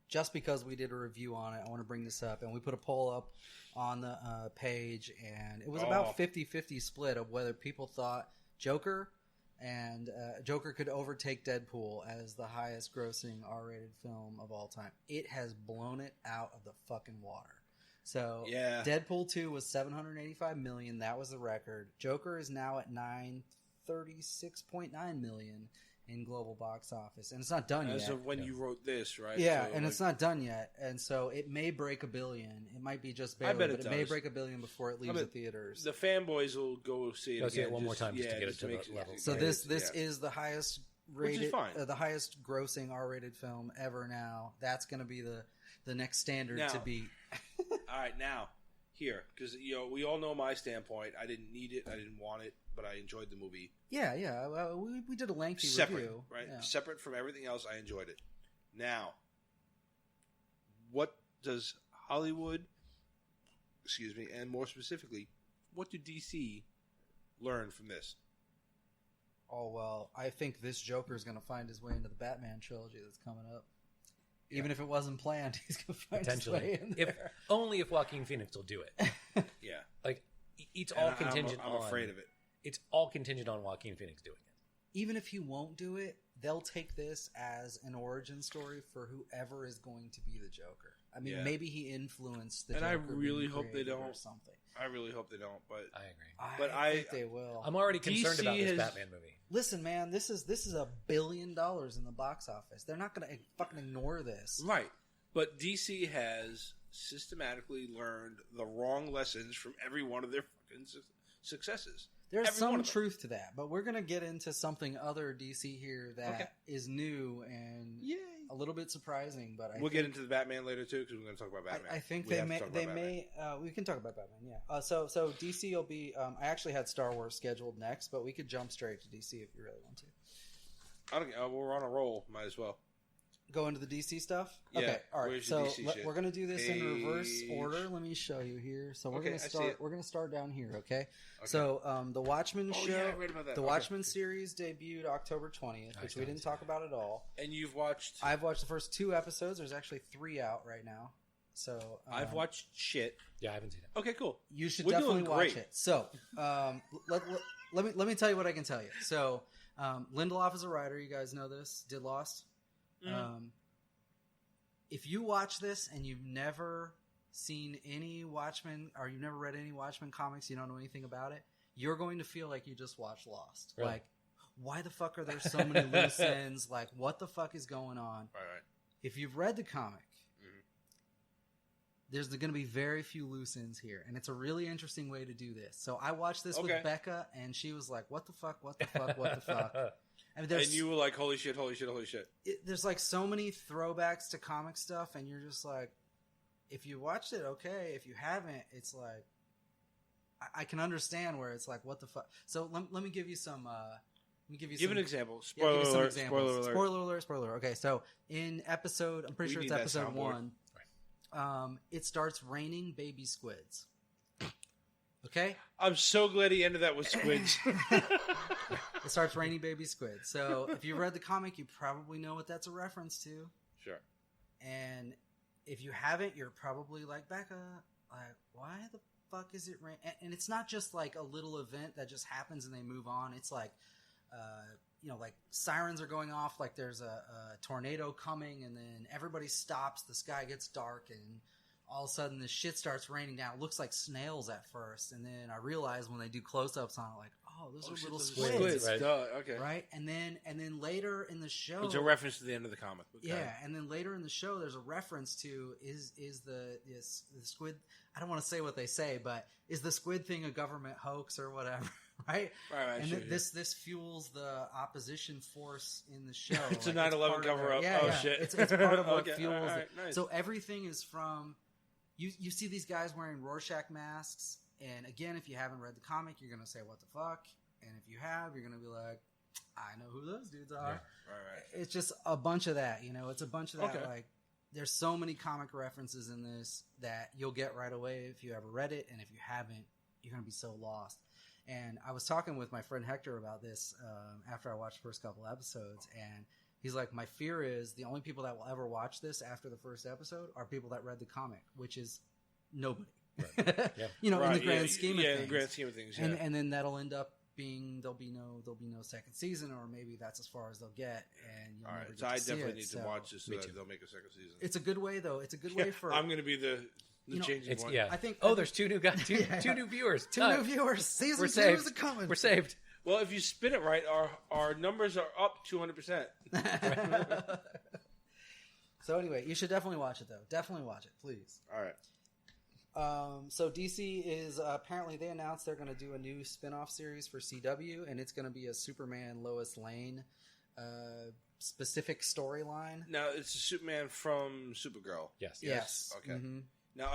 S3: Just because we did a review on it, I want to bring this up, and we put a poll up on the page, and it was about 50-50 split of whether people thought Joker could overtake Deadpool as the highest grossing R-rated film of all time. It has blown it out of the fucking water. So
S1: yeah.
S3: Deadpool 2 was $785 million. That was the record. Joker is now at $936.9 million in global box office. And it's not done yet.
S1: As of when you wrote this, right?
S3: Yeah,
S1: so,
S3: and it's not done yet. And so it may break $1 billion. It might be just barely, but it may break $1 billion before it leaves the theaters.
S1: The fanboys will go see it again.
S2: See it one more time just to get it to that level.
S3: So this is the highest rated,
S1: which is fine.
S3: The highest grossing R-rated film ever now. That's going to be the next standard to beat.
S1: All right, now, here, because we all know my standpoint. I didn't need it. I didn't want it, but I enjoyed the movie.
S3: Yeah. We did a lengthy review.
S1: Right?
S3: Yeah.
S1: Separate from everything else, I enjoyed it. Now, what does Hollywood, and more specifically, what do DC learn from this?
S3: Oh, well, I think this Joker is going to find his way into the Batman trilogy that's coming up. Even if it wasn't planned, he's going to find his way in there.
S2: Only if Joaquin Phoenix will do it.
S1: Yeah.
S2: Like, it's all contingent on...
S1: I'm afraid of it.
S2: It's all contingent on Joaquin Phoenix doing it.
S3: Even if he won't do it, they'll take this as an origin story for whoever is going to be the Joker. I mean, maybe he influenced the Joker.
S1: And I really hope they don't.
S3: Or something.
S1: I really hope they don't, but
S2: I agree.
S1: But
S3: I think they will.
S2: I'm already concerned about this Batman movie.
S3: Listen, man, this is $1 billion in the box office. They're not going to fucking ignore this,
S1: right? But DC has systematically learned the wrong lessons from every one of their fucking successes.
S3: There's some truth to that, but we're going to get into something other DC here that is new and a little bit surprising. But we'll
S1: get into the Batman later too, because we're going to talk about Batman.
S3: I think we can talk about Batman. Yeah. So DC will be. I actually had Star Wars scheduled next, but we could jump straight to DC if you really want to.
S1: I don't. We're on a roll. Might as well.
S3: Go into the DC stuff?
S1: Yeah.
S3: Okay, all right. So we're going to do this in
S1: Page.
S3: reverse order. Let me show you here. So we're going to start. We're going to start down here. Okay.
S1: Okay.
S3: So the Watchmen show,
S1: yeah, I read about that.
S3: the Watchmen series debuted October 20th, which we didn't talk about at all.
S1: And you've watched?
S3: I've watched the first 2 episodes. There's actually 3 out right now. So
S1: I've watched shit.
S2: Yeah, I haven't seen it.
S1: Okay, cool.
S3: You should definitely watch it. So let me tell you what I can tell you. So Lindelof is a writer. You guys know this. Did Lost.
S1: Mm-hmm.
S3: If you watch this and you've never seen any Watchmen or you've never read any Watchmen comics, you don't know anything about it, you're going to feel like you just watched Lost.
S2: Really?
S3: Like, why the fuck are there so many loose ends? Like, what the fuck is going on?
S1: Right.
S3: If you've read the comic, there's going to be very few loose ends here, and it's a really interesting way to do this. So I watched this with Becca, and she was like, what the fuck, what the fuck, what the fuck? I mean, and
S1: you were like, holy shit, holy shit, holy shit.
S3: There's like so many throwbacks to comic stuff, and you're just like, if you watched it, okay. If you haven't, it's like, I can understand where it's like, what the fuck. So let me give you some.
S1: Give an example. Spoiler alert. Spoiler alert.
S3: Spoiler alert. Spoiler alert. Okay, so in episode, I'm pretty sure it's episode 1. It starts raining baby squids. Okay?
S1: I'm so glad he ended that with squids.
S3: It starts raining baby squids. So if you read the comic, you probably know what that's a reference to.
S1: Sure.
S3: And if you haven't, you're probably like, Becca, like, fuck is it raining? And it's not just like a little event that just happens and they move on. It's like, like sirens are going off, like there's a tornado coming, and then everybody stops, the sky gets dark, and all of a sudden this shit starts raining down. It looks like snails at first, and then I realize when they do close-ups on it, like, oh, those are little squids.
S1: Right. Okay.
S3: Right? And then later in the show...
S1: It's a reference to the end of the comic book.
S3: Yeah, and then later in the show there's a reference to, is the squid... I don't want to say what they say, but is the squid thing a government hoax or whatever? Right?
S1: Right.
S3: And
S1: sure,
S3: this fuels the opposition force in the show.
S1: It's a 9/11 cover-up. Shit.
S3: It's part of what
S1: okay.
S3: fuels
S1: right,
S3: it.
S1: nice.
S3: So everything is from... You see these guys wearing Rorschach masks, and again, if you haven't read the comic, you're going to say, what the fuck? And if you have, you're going to be like, I know who those dudes are.
S1: Yeah. Right.
S3: It's just a bunch of that, It's a bunch of that,
S1: Okay.
S3: like, there's so many comic references in this that you'll get right away if you ever read it, and if you haven't, you're going to be so lost. And I was talking with my friend Hector about this after I watched the first couple episodes, and he's like, my fear is the only people that will ever watch this after the first episode are people that read the comic, which is nobody.
S2: Right. Yeah.
S3: In the grand scheme of things.
S1: in the grand scheme of things, yeah.
S3: And then that'll end up being there'll be no second season, or maybe that's as far as they'll get. And you'll
S1: all
S3: never
S1: right,
S3: get
S1: so
S3: to
S1: I
S3: see
S1: definitely
S3: it.
S1: need to watch this so that they'll make a second season.
S3: It's a good way, though. It's a good way for.
S1: I'm going to be the changing one.
S2: Yeah,
S3: I think.
S2: there's two new guys, two new viewers,
S3: two new viewers. Season
S2: We're
S3: 2
S2: saved.
S3: is coming.
S2: We're saved.
S1: Well, if you spin it right, our numbers are up 200%.
S3: So anyway, you should definitely watch it, though. Definitely watch it, please.
S1: All right.
S3: So DC is apparently they announced they're going to do a new spin-off series for CW, and it's going to be a Superman Lois Lane specific storyline.
S1: Now, it's a Superman from Supergirl.
S2: Yes.
S1: Okay.
S3: Mm-hmm.
S1: Now,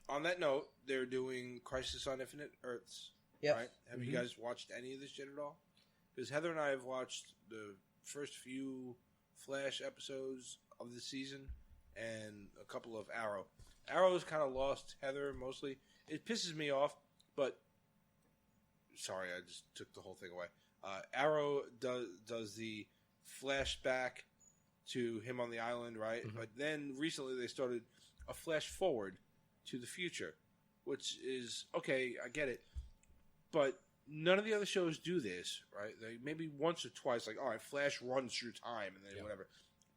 S1: on that note, they're doing Crisis on Infinite Earths.
S3: Yep.
S1: Right? Have you guys watched any of this shit at all? Because Heather and I have watched the first few Flash episodes of the season and a couple of Arrow. Arrow's kind of lost Heather mostly. It pisses me off, but sorry, I just took the whole thing away. Arrow does the flashback to him on the island, right?
S2: Mm-hmm.
S1: But then recently they started a flash forward to the future, which is okay. I get it, but none of the other shows do this, right? They maybe once or twice, like all right, Flash runs through time and then whatever.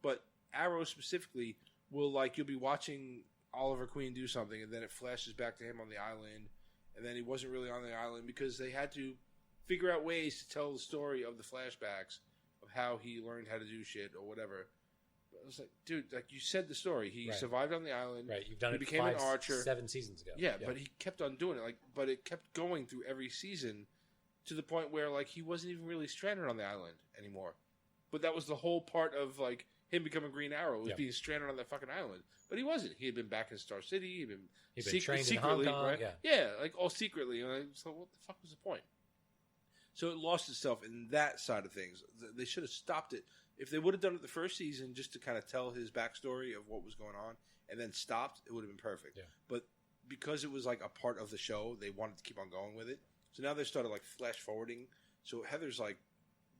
S1: But Arrow specifically will you'll be watching Oliver Queen do something, and then it flashes back to him on the island, and then he wasn't really on the island because they had to figure out ways to tell the story of the flashbacks of how he learned how to do shit or whatever. But I was like, dude, you said the story. He survived on the island.
S2: Right, you've done it.
S1: Became an archer
S2: 7 seasons ago.
S1: Yeah, but he kept on doing it. But it kept going through every season to the point where he wasn't even really stranded on the island anymore. But that was the whole part of him becoming Green Arrow was being stranded on that fucking island. But he wasn't. He had been back in Star City. He'd been
S2: trained
S1: secretly,
S2: in Hong Kong.
S1: right? Yeah, all secretly. So what the fuck was the point? So it lost itself in that side of things. They should have stopped it. If they would have done it the first season just to kind of tell his backstory of what was going on and then stopped, it would have been perfect. Yeah. But because it was a part of the show, they wanted to keep on going with it. So now they started flash forwarding. So Heather's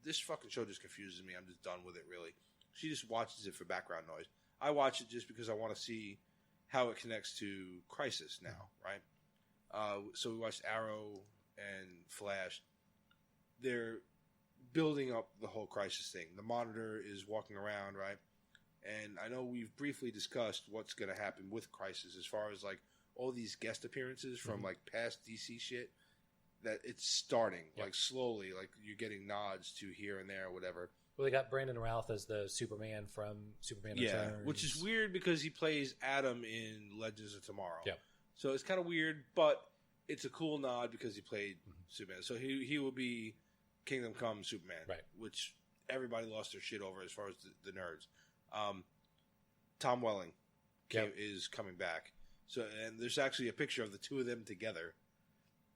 S1: this fucking show just confuses me. I'm just done with it, really. She just watches it for background noise. I watch it just because I want to see how it connects to Crisis now, right? So we watched Arrow and Flash. They're building up the whole Crisis thing. The Monitor is walking around, right? And I know we've briefly discussed what's going to happen with Crisis as far as all these guest appearances from past DC shit. That it's starting slowly, you're getting nods to here and there or whatever.
S2: Well, they got Brandon Routh as the Superman from Superman Returns.
S1: Which is weird because he plays Adam in Legends of Tomorrow.
S2: Yeah.
S1: So it's kind of weird, but it's a cool nod because he played Superman. So he will be Kingdom Come Superman,
S2: right?
S1: Which everybody lost their shit over as far as the nerds. Tom Welling is coming back. So and there's actually a picture of the two of them together.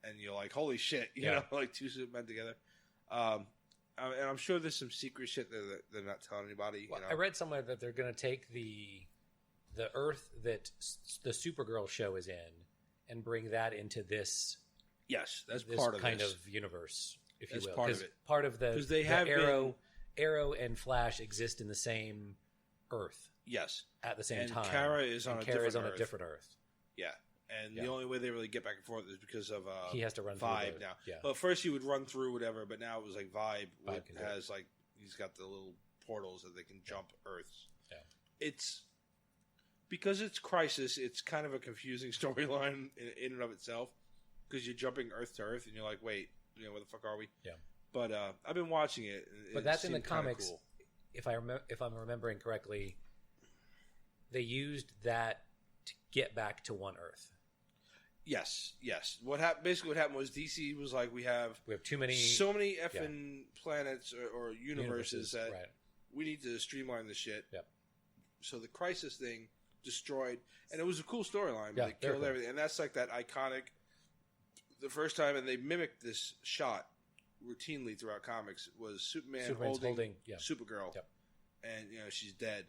S1: And you're like, holy shit, you know, two Supermen together. And I'm sure there's some secret shit that they're not telling anybody.
S2: Well, I read somewhere that they're going to take the Earth that the Supergirl show is in and bring that into this.
S1: Yes, that's
S2: this
S1: part of
S2: kind
S1: this.
S2: Of universe, if
S1: that's
S2: you will.
S1: Part of it.
S2: Part of the
S1: they have
S2: Arrow and Flash exist in the same Earth.
S1: Yes,
S2: at the same
S1: and
S2: time.
S1: Kara is on a different Earth.
S2: different Earth.
S1: Yeah. And the only way they really get back and forth is because of
S2: he has to run
S1: Vibe
S2: through
S1: now.
S2: Yeah.
S1: Well, first he would run through whatever, but now it was like Vibe
S2: can
S1: has like he's got the little portals that they can jump Earths.
S2: Yeah.
S1: It's because it's Crisis. It's kind of a confusing storyline in and of itself because you're jumping Earth to Earth and you're like, wait, where the fuck are we?
S2: Yeah.
S1: But I've been watching it.
S2: But that's in the comics.
S1: Cool.
S2: If I'm remembering correctly, they used that to get back to one Earth.
S1: Yes. Basically what happened was DC was like, we have
S2: too many,
S1: so many effing planets or universes that
S2: right.
S1: we need to streamline the shit.
S2: Yep.
S1: So the Crisis thing destroyed, and it was a cool storyline.
S2: Yeah,
S1: they killed everything, and that's like that iconic. The first time, and they mimicked this shot routinely throughout comics was Superman's holding Supergirl, and she's dead,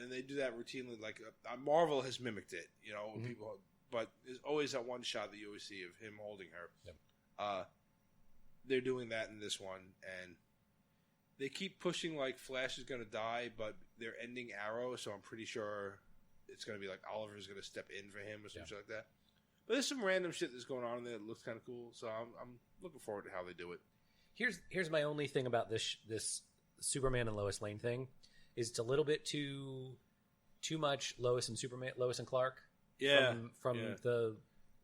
S1: and they do that routinely. Like Marvel has mimicked it, when people. But there's always that one shot that you always see of him holding her. Yep. They're doing that in this one, and they keep pushing like Flash is going to die, but they're ending Arrow, so I'm pretty sure it's going to be like Oliver's going to step in for him or something like that. But there's some random shit that's going on in there that looks kind of cool, so I'm looking forward to how they do it.
S2: Here's my only thing about this Superman and Lois Lane thing is it's a little bit too much Lois and Clark.
S1: Yeah,
S2: from the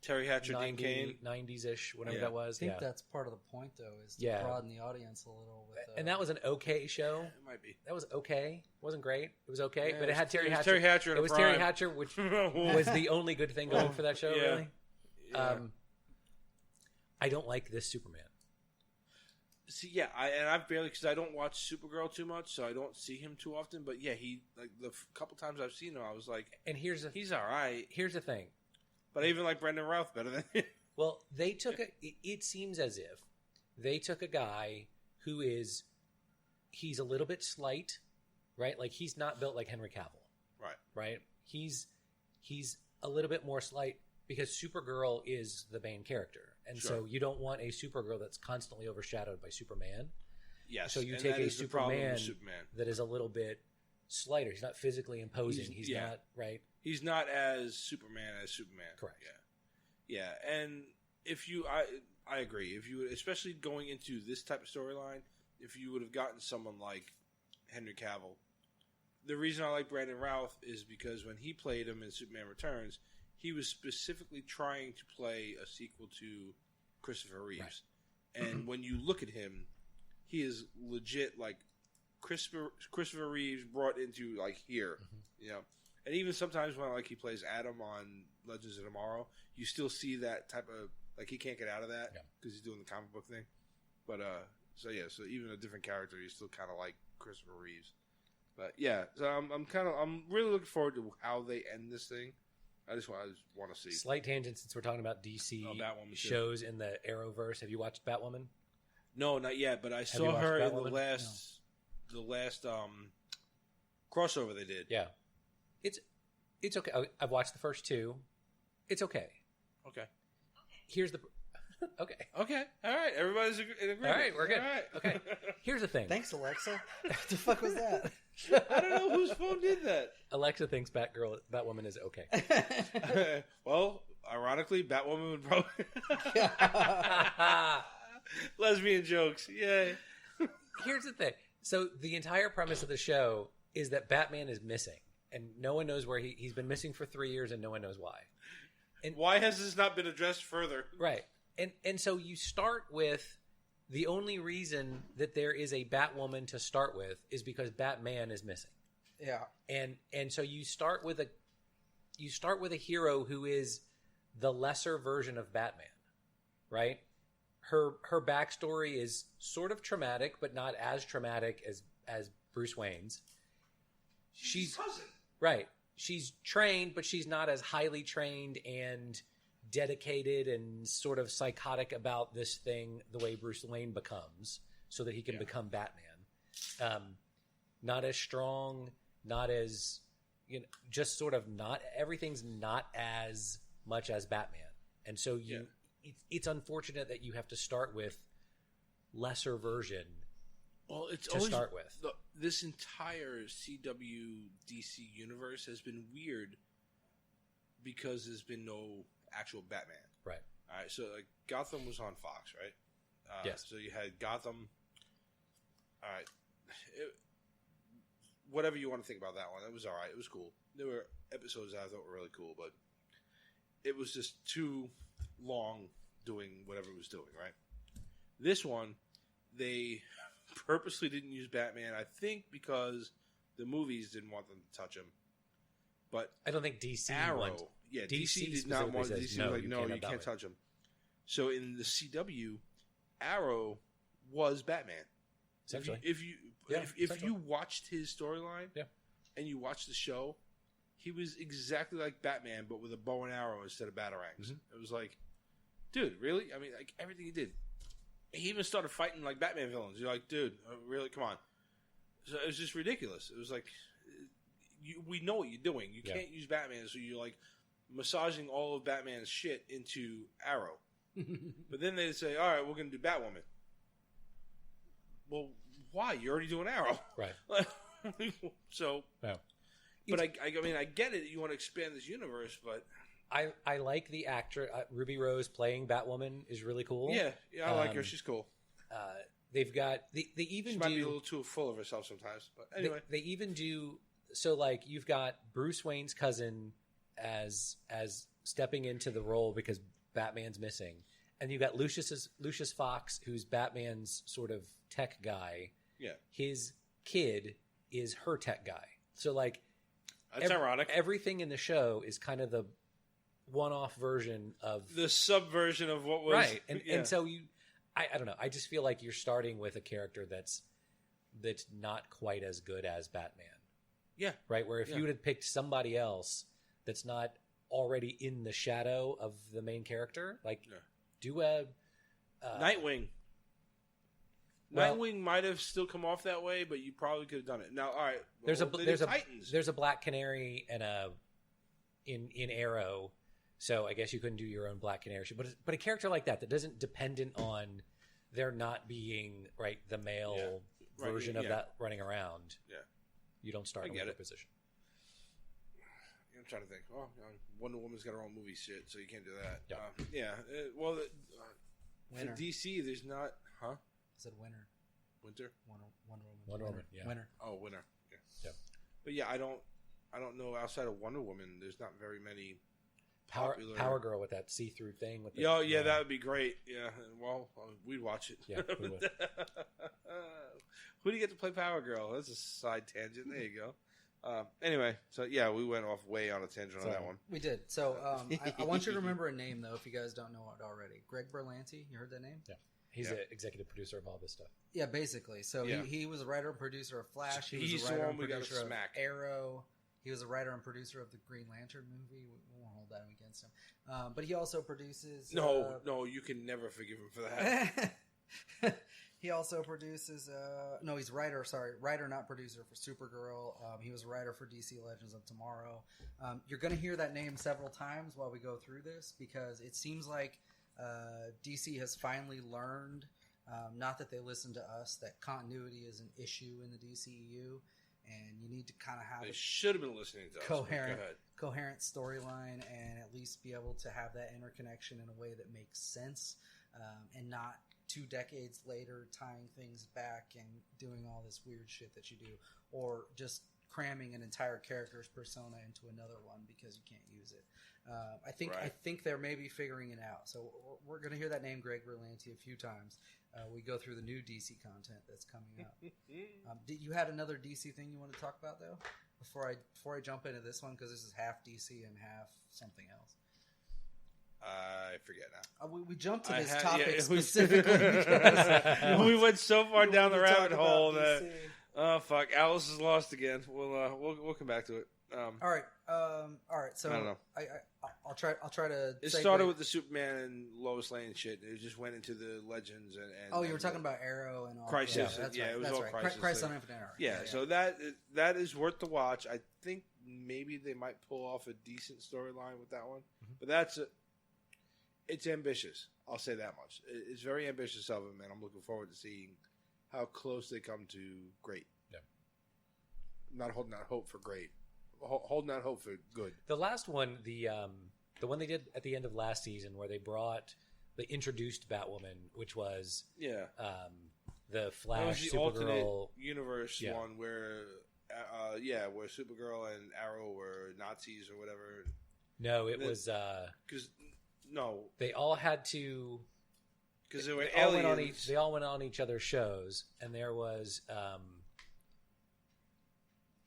S1: Terry Hatcher, Dean Cain,
S2: 90s-ish, whatever that was.
S3: I think that's part of the point, though, is to broaden the audience a little.
S2: And that was an okay show.
S1: It might be.
S2: That was okay. It wasn't great. It was okay, but it had Terry Hatcher.
S1: Terry Hatcher.
S2: It was Terry Hatcher, which was the only good thing going for that show. Really.
S1: Yeah.
S2: I don't like this Superman.
S1: See, I've barely because I don't watch Supergirl too much, so I don't see him too often. But he like the couple times I've seen him, I was like,
S2: and he's
S1: all right.
S2: Here's the thing,
S1: but I even like Brendan Routh better than him.
S2: Well, they took it seems as if they took a guy who he's a little bit slight, right? Like he's not built like Henry Cavill, right? He's a little bit more slight because Supergirl is the main character. And so you don't want a Supergirl that's constantly overshadowed by Superman.
S1: Yes.
S2: So you take a Superman that is a little bit slighter. He's not physically imposing. He's not, right?
S1: He's not as Superman as Superman.
S2: Correct.
S1: Yeah. And I agree. If you, especially going into this type of storyline, if you would have gotten someone like Henry Cavill, the reason I like Brandon Routh is because when he played him in Superman Returns, he was specifically trying to play a sequel to Christopher Reeves. Right. And when you look at him, he is legit like Christopher Reeves brought into like here, And even sometimes when like he plays Adam on Legends of Tomorrow, you still see that type of like he can't get out of that because he's doing the comic book thing. But so even a different character, he's still kind of like Christopher Reeves. But so I'm really looking forward to how they end this thing. I just want to see.
S2: Slight tangent since we're talking about DC shows in the Arrowverse. Have you watched Batwoman?
S1: No, not yet. But I saw her in the last crossover they did.
S2: Yeah, it's okay. I've watched the first two. It's okay.
S1: Okay.
S2: Here's the. Okay.
S1: Okay. All right. Everybody's in agreement.
S2: All right. We're good.
S1: All right.
S2: Okay. Here's the thing.
S3: Thanks, Alexa. What the fuck was that?
S1: I don't know whose phone did that.
S2: Alexa thinks Batwoman is okay.
S1: Well, ironically, Batwoman would probably lesbian jokes. Yay.
S2: Here's the thing. So the entire premise of the show is that Batman is missing, and no one knows where he's been missing for 3 years, and no one knows why.
S1: And why has this not been addressed further?
S2: Right. And so you start with the only reason that there is a Batwoman to start with is because Batman is missing.
S3: Yeah.
S2: And so you start with a hero who is the lesser version of Batman, right? Her backstory is sort of traumatic, but not as traumatic as Bruce Wayne's.
S1: She's cousin.
S2: Right. She's trained, but she's not as highly trained and dedicated and sort of psychotic about this thing the way Bruce Wayne becomes so that he can become Batman. Not as strong, not as, just sort of not, everything's not as much as Batman. And so it's unfortunate that you have to start with lesser version to start with. This
S1: entire CW DC universe has been weird because there's been no actual Batman.
S2: Right.
S1: All right, so like Gotham was on Fox, right?
S2: Yes.
S1: So you had Gotham. All right. Whatever you want to think about that one, it was all right. It was cool. There were episodes that I thought were really cool, but it was just too long doing whatever it was doing, right? This one, they purposely didn't use Batman, I think because the movies didn't want them to touch him. But
S2: I don't think DC
S1: Arrow, DC did not want.
S2: says,
S1: DC
S2: no,
S1: was like, no, you can't touch him. So in the CW, Arrow was Batman.
S2: Essentially.
S1: If you watched his storyline, and you watched the show, he was exactly like Batman, but with a bow and arrow instead of batarangs. It was like, dude, really? I mean, like everything he did. He even started fighting like Batman villains. You're like, dude, really? Come on. So it was just ridiculous. It was like, we know what you're doing. You can't use Batman, so you're like massaging all of Batman's shit into Arrow. But then they say, all right, we're going to do Batwoman. Well, why? You're already doing Arrow.
S2: Right.
S1: So,
S2: yeah.
S1: But I mean, I get it. You want to expand this universe, but
S2: I like the actor Ruby Rose playing Batwoman is really cool.
S1: Yeah, I like her. She's cool.
S2: They've got they even
S1: she might be a little too full of herself sometimes, but anyway,
S2: they even do so. Like you've got Bruce Wayne's cousin as stepping into the role because Batman's missing, and you've got Lucius Fox, who's Batman's sort of tech guy.
S1: Yeah,
S2: his kid is her tech guy. So like.
S1: That's ironic.
S2: Everything in the show is kind of the one-off version of
S1: the subversion of what was
S2: right, and so I don't know. I just feel like you're starting with a character that's not quite as good as Batman.
S1: Yeah,
S2: right. Where if you would have picked somebody else that's not already in the shadow of the main character, like do a
S1: Nightwing. Well, Nightwing might have still come off that way, but you probably could have done it. Now, all right,
S2: there's a Black Canary and in Arrow, so I guess you couldn't do your own Black Canary. But a character like that doesn't dependent on there not being the male version of that running around. Yeah, you don't start in a position.
S1: I'm trying to think. Well, Wonder Woman's got her own movie shit, so you can't do that.
S2: Yeah.
S1: Well, for DC, there's not, huh?
S3: I said winter.
S1: Winter?
S2: Wonder Woman. Yeah.
S3: Winter.
S1: Oh, winter.
S2: Yeah.
S1: But yeah, I don't know. Outside of Wonder Woman, there's not very many popular
S2: Power Girl with that see-through thing. With
S1: that would be great. Yeah. Well, we'd watch it.
S2: Yeah, we would.
S1: Who do you get to play Power Girl? That's a side tangent. There you go. Anyway, so yeah, we went off way on a tangent on that one.
S3: We did. So I want you to remember a name, though, if you guys don't know it already. Greg Berlanti. You heard that name?
S2: Yeah. He's the executive producer of all this stuff.
S3: Yeah, basically. So he was a writer and producer of Flash. He was a writer and producer of Arrow. He was a writer and producer of the Green Lantern movie. We won't hold that against him. But he also produces...
S1: No, you can never forgive him for that.
S3: He also produces... he's writer, not producer for Supergirl. He was a writer for DC Legends of Tomorrow. You're going to hear that name several times while we go through this because it seems like DC has finally learned, not that they listen to us, that continuity is an issue in the DCEU, and you need to kind of have
S1: they should have been listening to us.
S3: Coherent storyline, and at least be able to have that interconnection in a way that makes sense, and not 2 decades later tying things back and doing all this weird shit that you do, or just cramming an entire character's persona into another one because you can't use it. I think they're maybe figuring it out. So we're going to hear that name, Greg Berlanti, a few times. We go through the new DC content that's coming out. You had another DC thing you want to talk about, though, before I jump into this one, because this is half DC and half something else.
S1: I forget now.
S3: We jumped to this topic specifically because
S1: we went so far down the rabbit hole that fuck, Alice is lost again. We'll come back to it.
S3: All right. So
S1: I don't know.
S3: I'll try to.
S1: It started with the Superman and Lois Lane shit. It just went into the Legends and
S3: you were talking about Arrow and all
S1: Crisis.
S3: Yeah,
S1: it was all Crisis.
S3: Crisis on Infinite Arrow.
S1: Yeah, so that is worth the watch. I think maybe they might pull off a decent storyline with that one, but it's ambitious. I'll say that much. It's very ambitious of them, and I'm looking forward to seeing how close they come to great.
S2: Yeah.
S1: Not holding out hope for great, holding out hope for good.
S2: The last one, the one they did at the end of last season, where they introduced Batwoman, which was the Flash,
S1: That was the
S2: Supergirl
S1: alternate universe
S2: Yeah.
S1: one where, where Supergirl and Arrow were Nazis or whatever.
S2: No, it was
S1: Because
S2: they all had to.
S1: because they were
S2: All went
S1: aliens.
S2: they all went on each other's shows, and there was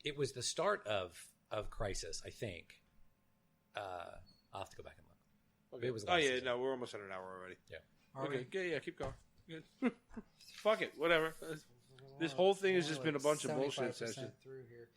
S2: it was the start of Crisis, I think. I'll have to go back and look.
S1: Okay.
S2: It was
S1: Oh
S2: last
S1: yeah,
S2: season.
S1: no, we're almost at an hour already.
S2: Yeah.
S3: Are
S1: Okay,
S3: we?
S1: yeah, keep going. Good. Fuck it, whatever. This whole thing has just been a bunch of bullshit
S3: 75%
S1: session.
S3: through here.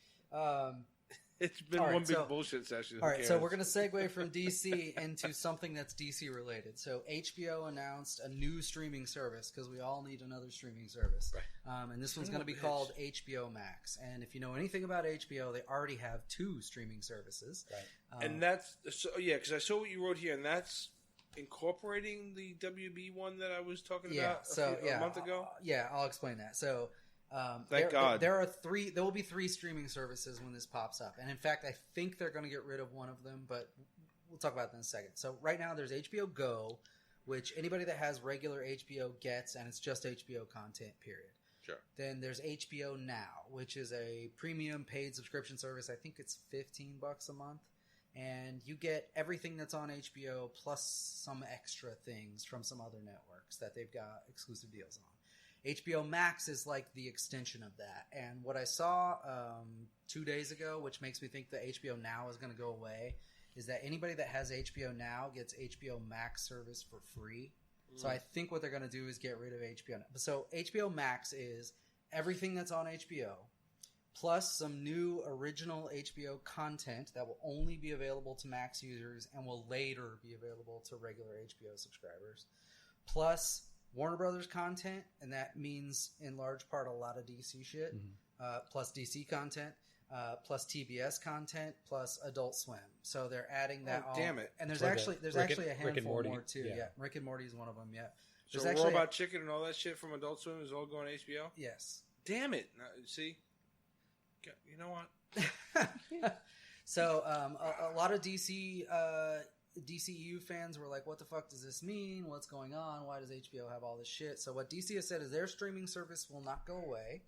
S1: It's been
S3: All right,
S1: one big
S3: so-
S1: bullshit session.
S3: All
S1: Who
S3: right, so
S1: cares?
S3: we're going to segue from DC into something that's DC related. So HBO announced a new streaming service because we all need another streaming service.
S2: Right.
S3: And this one's
S1: Son
S3: going
S1: of
S3: to
S1: a
S3: be
S1: bitch.
S3: called HBO Max. And if you know anything about HBO, they already have 2 streaming services.
S2: Right.
S1: And that's because I saw what you wrote here, and that's incorporating the WB one that I was talking about a month ago.
S3: I'll explain that. So,
S1: Thank God.
S3: there will be 3 streaming services when this pops up, and in fact, I think they're going to get rid of one of them, but we'll talk about that in a second. So, right now, there's HBO Go, which anybody that has regular HBO gets, and it's just HBO content. Period.
S1: Sure.
S3: Then there's HBO Now, which is a premium paid subscription service. I think it's $15 a month. And you get everything that's on HBO plus some extra things from some other networks that they've got exclusive deals on. HBO Max is like the extension of that. And what I saw 2 days ago, which makes me think that HBO Now is going to go away, is that anybody that has HBO Now gets HBO Max service for free. So I think what they're going to do is get rid of HBO Now. So HBO Max is everything that's on HBO, plus some new original HBO content that will only be available to Max users and will later be available to regular HBO subscribers, plus Warner Brothers content, and that means in large part a lot of DC shit, plus DC content, plus TBS content, plus Adult Swim. So they're adding that.
S1: Oh, damn it!
S3: And there's
S2: Like
S3: actually
S2: Rick and
S3: a handful
S2: Morty.
S3: more too.
S2: Yeah.
S3: Yeah, Rick and Morty is one of them. Yeah.
S1: So
S3: There's
S1: Raw
S3: actually
S1: About Chicken and all that shit from Adult Swim is all going to HBO.
S3: yes.
S1: Damn it! Now, see, you know what?
S3: So a lot of DCU fans were like, what the fuck does this mean? What's going on? Why does HBO have all this shit? So what DC has said is their streaming service will not go away.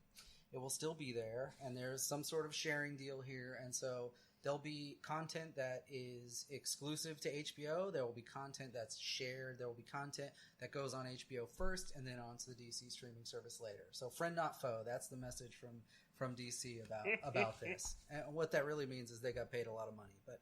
S3: It will still be there, and there's some sort of sharing deal here. And so there'll be content that is exclusive to HBO. There will be content that's shared. There will be content that goes on HBO first and then onto the DC streaming service later. So friend not foe. That's the message from DC about this. And what that really means is they got paid a lot of money. But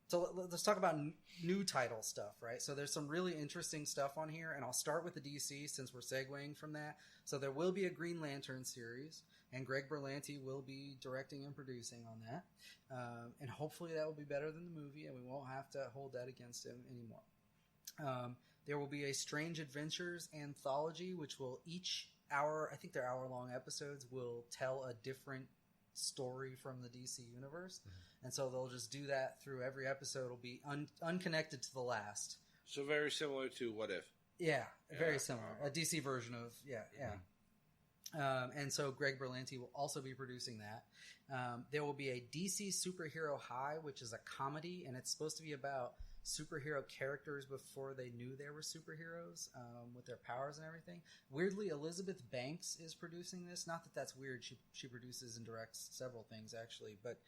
S3: so let's talk about new title stuff, right? So there's some really interesting stuff on here, and I'll start with the DC since we're segueing from that. So there will be a Green Lantern series, and Greg Berlanti will be directing and producing on that. And hopefully that will be better than the movie, and we won't have to hold that against him anymore. There will be a Strange Adventures anthology, which will each hour, I think they're hour-long episodes, will tell a different story from the DC universe. And so they'll just do that through every episode. It'll be unconnected to the last.
S1: So very similar to What If.
S3: Yeah, very similar. A DC version of, and so Greg Berlanti will also be producing that. There will be a DC Superhero High, which is a comedy, and it's supposed to be about superhero characters before they knew they were superheroes, with their powers and everything. Weirdly, Elizabeth Banks is producing this. Not that that's weird. She produces and directs several things, actually, but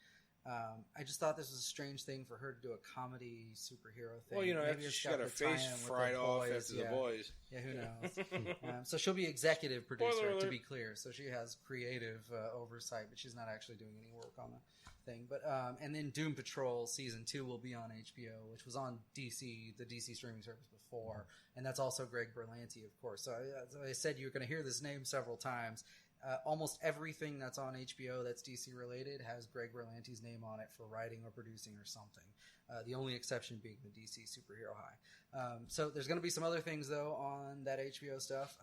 S3: I just thought this was a strange thing for her to do a comedy superhero thing.
S1: Well,
S3: Maybe
S1: after
S3: it's
S1: she got her
S3: to
S1: face
S3: tie in with
S1: fried
S3: The
S1: off
S3: Boys,
S1: after The Boys.
S3: Yeah, who knows? So she'll be executive producer,
S1: Spoiler
S3: to
S1: alert.
S3: be clear. So she has creative oversight, but she's not actually doing any work on the thing. But and then Doom Patrol Season 2 will be on HBO, which was on the DC streaming service before. And that's also Greg Berlanti, of course. So as I said, you're going to hear this name several times. Almost everything that's on HBO that's DC related has Greg Berlanti's name on it for writing or producing or something. The only exception being the DC Superhero High. So there's going to be some other things, though, on that HBO stuff.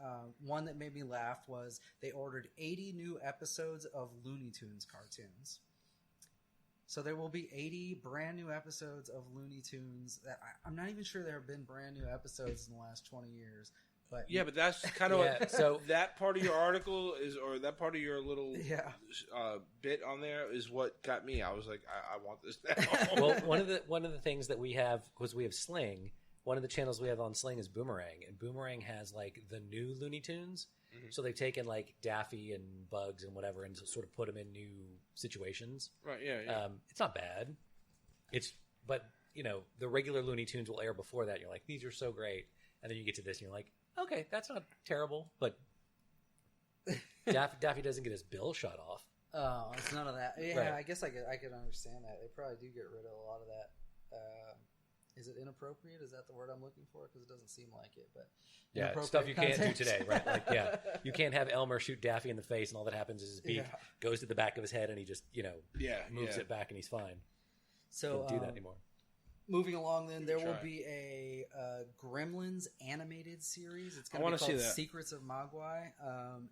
S3: One that made me laugh was they ordered 80 new episodes of Looney Tunes cartoons. So there will be 80 brand new episodes of Looney Tunes. That I'm not even sure there have been brand new episodes in the last 20 years. But
S1: Yeah, but that's kind of
S2: Yeah, so
S1: that part of your article is, or that part of your little
S3: yeah,
S1: bit on there is what got me. I was like, I want this now.
S2: well, one of the things that we have, because we have Sling. One of the channels we have on Sling is Boomerang, and Boomerang has like the new Looney Tunes.
S1: Mhm.
S2: So they've taken like Daffy and Bugs and whatever, and sort of put them in new situations.
S1: Right? Yeah. Yeah.
S2: It's not bad. But you know, the regular Looney Tunes will air before that. And you're like, these are so great, and then you get to this, and you're like, okay, that's not terrible, but Daffy doesn't get his bill shot off.
S3: oh, it's none of that. Yeah,
S2: Right.
S3: I guess I could understand that. They probably do get rid of a lot of that. Is it inappropriate? Is that the word I'm looking for? Because it doesn't seem like it. But
S2: Yeah,
S3: inappropriate
S2: stuff you can't do
S3: content.
S2: today, right? Like, yeah, you can't have Elmer shoot Daffy in the face, and all that happens is his beak
S3: Yeah.
S2: goes to the back of his head, and he just,
S1: Yeah.
S2: moves
S1: yeah.
S2: it back, and he's fine.
S3: So
S2: Can't do that anymore.
S3: moving along, then there will
S1: Try.
S3: be a Gremlins animated series. It's going
S1: I
S3: to
S1: wanna
S3: be called
S1: see that.
S3: Secrets of Mogwai,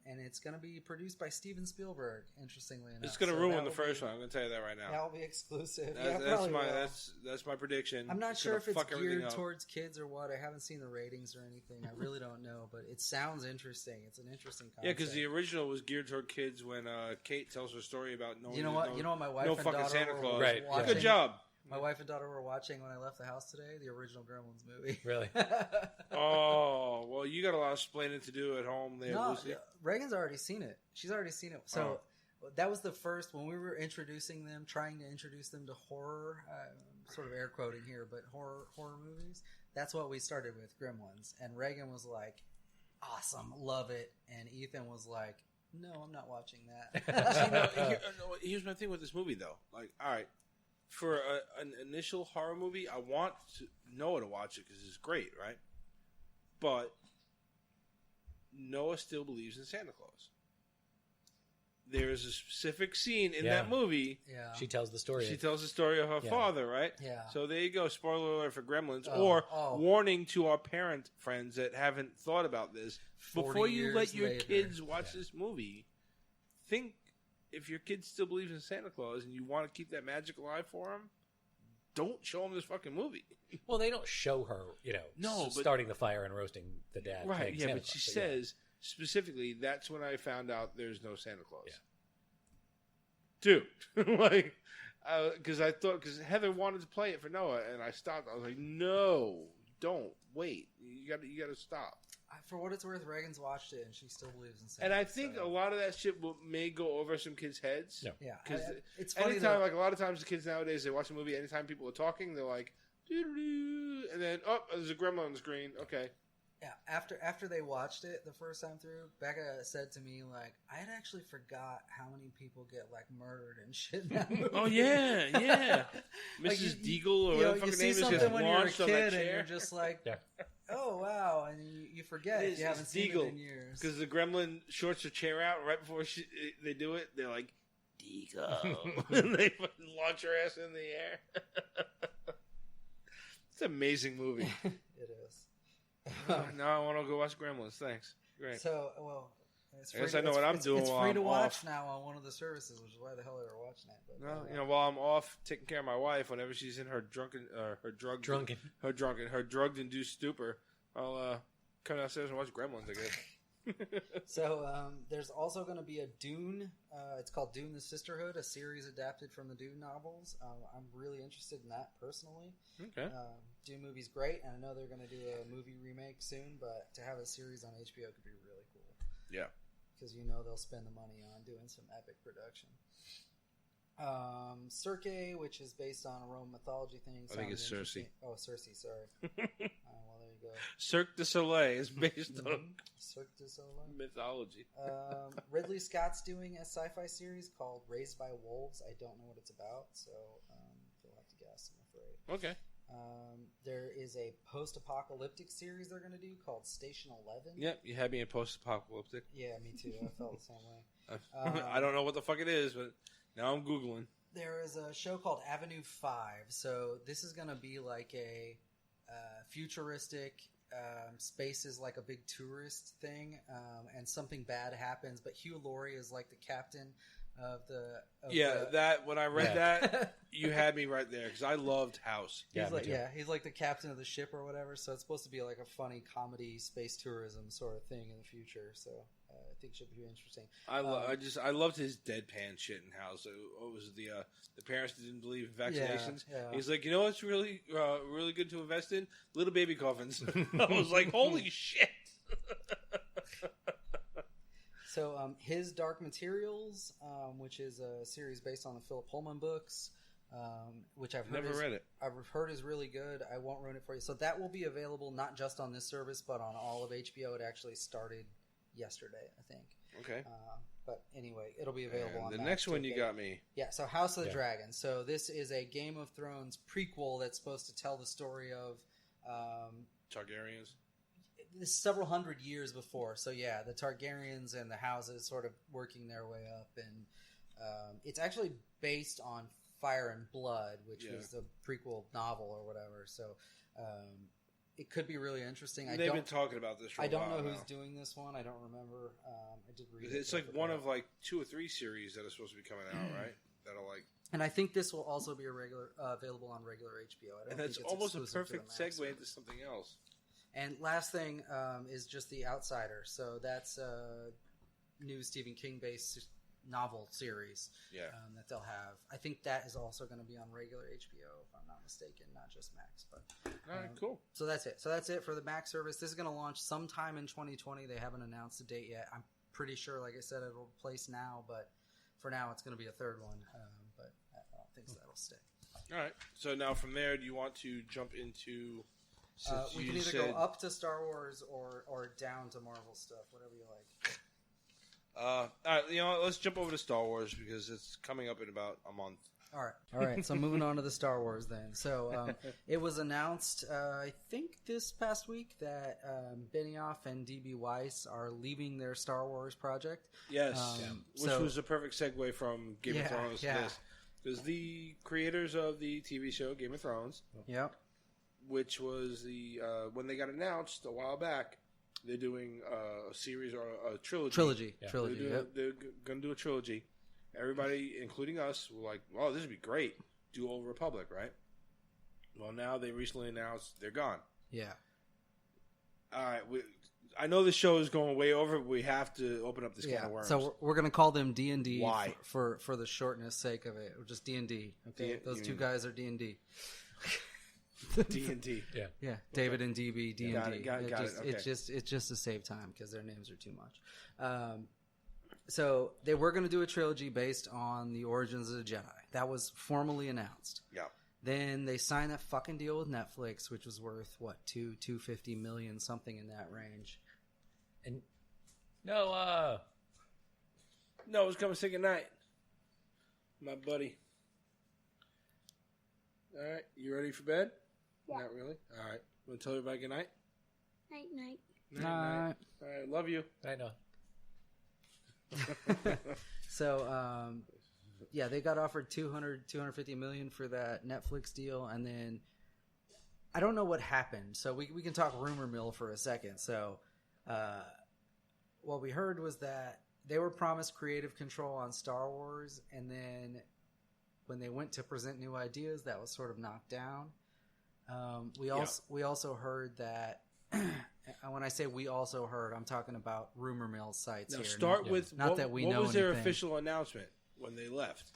S3: and it's going to be produced by Steven Spielberg. Interestingly enough,
S1: It's going to
S3: So
S1: ruin
S3: that
S1: the
S3: will
S1: first
S3: be-
S1: one. I'm going to tell you that right now.
S3: That will be exclusive.
S1: That-
S3: Yeah,
S1: that's
S3: probably
S1: my
S3: will.
S1: that's my prediction.
S3: I'm not
S1: It's
S3: sure
S1: gonna
S3: if it's
S1: fuck everything
S3: geared
S1: up.
S3: towards kids or what. I haven't seen the ratings or anything. I really don't know, but it sounds interesting. It's an interesting concept.
S1: Yeah, because the original was geared toward kids when Kate tells her story about no.
S3: You know what? My wife
S1: no
S3: and
S1: fucking
S3: daughter
S1: Santa
S3: were
S1: Claus.
S2: Right, yeah.
S3: watching.
S1: Good job.
S3: My wife and daughter were watching when I left the house today. The original Gremlins movie.
S2: Really?
S1: Oh well, you got a lot of explaining to do at home there,
S3: No,
S1: Lucy.
S3: Reagan's already seen it. She's already seen it. So that was the first when we were introducing them, trying to introduce them to horror. Sort of air quoting here, but horror movies. That's what we started with, Gremlins. And Reagan was like, "Awesome, love it." And Ethan was like, "No, I'm not watching that."
S1: See, here's my thing with this movie, though. Like, all right, for an initial horror movie, I want Noah to watch it because it's great, right? But Noah still believes in Santa Claus. There is a specific scene in that movie.
S3: Yeah,
S2: She tells the story.
S1: She tells the story of her
S2: Yeah.
S1: father, right?
S3: yeah.
S1: So there you go. Spoiler alert for Gremlins.
S3: Oh,
S1: or warning to our parent friends that haven't thought about this.
S3: 40
S1: Before you let
S3: years
S1: your
S3: later.
S1: kids watch
S2: Yeah.
S1: this movie, think if your kid still believes in Santa Claus and you want to keep that magic alive for him, don't show him this fucking movie.
S2: Well, they don't show her,
S1: No, but-
S2: starting the fire and roasting the dad.
S1: Right,
S2: playing
S1: yeah,
S2: Santa
S1: but she
S2: Claus,
S1: says specifically that's when I found out there's no Santa Claus.
S2: Yeah.
S1: Dude, like, because Heather wanted to play it for Noah, and I stopped. I was like, no, don't wait. You got to stop.
S3: For what it's worth, Reagan's watched it and she still believes in Santa.
S1: And I think
S3: so-
S1: a lot of that shit may go over some kids' heads.
S2: No.
S3: yeah,
S1: because
S3: it's funny
S1: anytime,
S3: though.
S1: like a lot of times, the kids nowadays they watch a movie. Anytime people are talking, they're like, doo-doo-doo, and then there's a gremlin on the screen. Okay,
S3: Yeah, after they watched it the first time through, Becca said to me like, I had actually forgot how many people get like murdered and shit in that movie.
S1: Oh yeah, yeah.
S3: Like,
S1: Mrs.
S3: you-
S1: Deagle or
S3: you
S1: whatever the
S3: you
S1: fucking
S3: see
S1: name is
S3: something
S1: just
S3: when you're a
S1: launched on that
S3: kid and
S1: chair.
S3: you're just like,
S2: Yeah.
S3: oh wow, and you forget if
S1: It's
S3: you haven't seen
S1: Deagle,
S3: it in years.
S1: because the gremlin shorts her chair out right before they do it. They're like, Deagle. And they fucking launch her ass in the air. It's an amazing movie.
S3: It is.
S1: Now I want to go watch Gremlins. Thanks. Great.
S3: So, well, it's
S1: I guess
S3: free
S1: I know what I'm doing
S3: It's
S1: while
S3: free to
S1: I'm
S3: watch
S1: off.
S3: now on one of the services, which is why the hell they were watching it. But,
S1: No, while I'm off taking care of my wife, whenever she's in her
S2: Drunken.
S1: her drugged induced stupor, I'll come downstairs and watch Gremlins. I guess.
S3: So there's also going to be a Dune. It's called Dune: The Sisterhood, a series adapted from the Dune novels. I'm really interested in that personally.
S1: Okay.
S3: Dune movie's great, and I know they're going to do a movie remake soon. But to have a series on HBO could be really cool.
S1: Yeah.
S3: Because they'll spend the money on doing some epic production. Circe, which is based on a Roman mythology thing.
S1: I think it's
S3: sounded
S1: Circe.
S3: interesting. Oh, Circe, sorry. Well, there you go.
S1: Cirque du Soleil is based on
S3: Cirque du Soleil.
S1: mythology.
S3: Ridley Scott's doing a sci-fi series called Raised by Wolves. I don't know what it's about, so you'll have to guess, I'm afraid.
S1: Okay.
S3: There is a post-apocalyptic series they're going to do called Station 11.
S1: Yep, you had me in post-apocalyptic.
S3: Yeah, me too. I felt the same way.
S1: I don't know what the fuck it is, but now I'm Googling.
S3: There is a show called Avenue 5. So this is going to be like a futuristic space is like a big tourist thing, and something bad happens. But Hugh Laurie is like the captain
S1: That when I read that, you had me right there because I loved House.
S3: He's like the captain of the ship or whatever. So it's supposed to be like a funny comedy space tourism sort of thing in the future. So I think it should be interesting.
S1: I loved his deadpan shit in House. What was the parents that didn't believe in vaccinations? Yeah. He's like, you know what's really really good to invest in? Little baby coffins. I was like, holy shit.
S3: So his Dark Materials, which is a series based on the Philip Pullman books, which I've heard is really good. I won't ruin it for you. So that will be available not just on this service, but on all of HBO. It actually started yesterday, I think.
S1: Okay.
S3: But anyway, it'll be available on
S1: the next one you got me.
S3: Yeah, so House of the Dragon. So this is a Game of Thrones prequel that's supposed to tell the story of
S1: Targaryens.
S3: This several hundred years before. So yeah, the Targaryens and the houses sort of working their way up, and it's actually based on Fire and Blood, which was the prequel novel or whatever. So it could be really interesting.
S1: They've been talking about this for a while.
S3: I don't know who's doing this one. I don't remember. I did read it.
S1: It's like one of like 2 or 3 series that are supposed to be coming out, right? That'll like.
S3: And I think this will also be available on regular HBO.
S1: And that's almost a perfect segue into something else.
S3: And last thing is just The Outsider. So that's a new Stephen King-based novel series that they'll have. I think that is also going to be on regular HBO, if I'm not mistaken, not just Max. But
S1: all right, cool.
S3: So that's it. So that's it for the Max service. This is going to launch sometime in 2020. They haven't announced a date yet. I'm pretty sure, like I said, it'll replace Now, but for now it's going to be a third one. But I don't think that'll stay. All right.
S1: So now from there, do you want to jump into...
S3: we can either go up to Star Wars or down to Marvel stuff, whatever you like.
S1: All right, you know what, let's jump over to Star Wars because it's coming up in about a month.
S3: All right. So moving on to the Star Wars then. So it was announced, I think this past week, that Benioff and D.B. Weiss are leaving their Star Wars project.
S1: Yes, which was a perfect segue from Game of Thrones to this. Because the creators of the TV show Game of Thrones...
S3: Yep.
S1: Which was when they got announced a while back, they're doing a series or a trilogy.
S3: Trilogy.
S1: They're going to do a trilogy. Everybody, including us, were like, "Oh, this would be great." Do Old Republic, right? Well, now they recently announced they're gone.
S3: Yeah.
S1: All right. I know this show is going way over, but we have to open up this can of worms.
S3: So we're going to call them D&D. Why? For the shortness sake of it, or just D&D. Okay, those two guys are D&D.
S1: D&D.
S3: Yeah. David and DB, D&D.
S1: Got it. Okay.
S3: It's just to save time because their names are too much. So they were going to do a trilogy based on the origins of the Jedi. That was formally announced.
S1: Yeah.
S3: Then they signed that fucking deal with Netflix, which was worth what, $250 million, something in that range.
S2: And
S1: no, it's coming to say goodnight, my buddy. All right, you ready for bed? Yeah. Not really? All right. Want to tell everybody good night?
S4: Night.
S3: Night.
S1: All right, love you.
S2: I know.
S3: So, they got offered $250 million for that Netflix deal, and then I don't know what happened. So we can talk rumor mill for a second. So, what we heard was that they were promised creative control on Star Wars, and then when they went to present new ideas, that was sort of knocked down. We also heard that, when I say we also heard, I'm talking about rumor mill sites
S1: now
S3: here.
S1: Start with what was their
S3: anything.
S1: Official announcement when they left?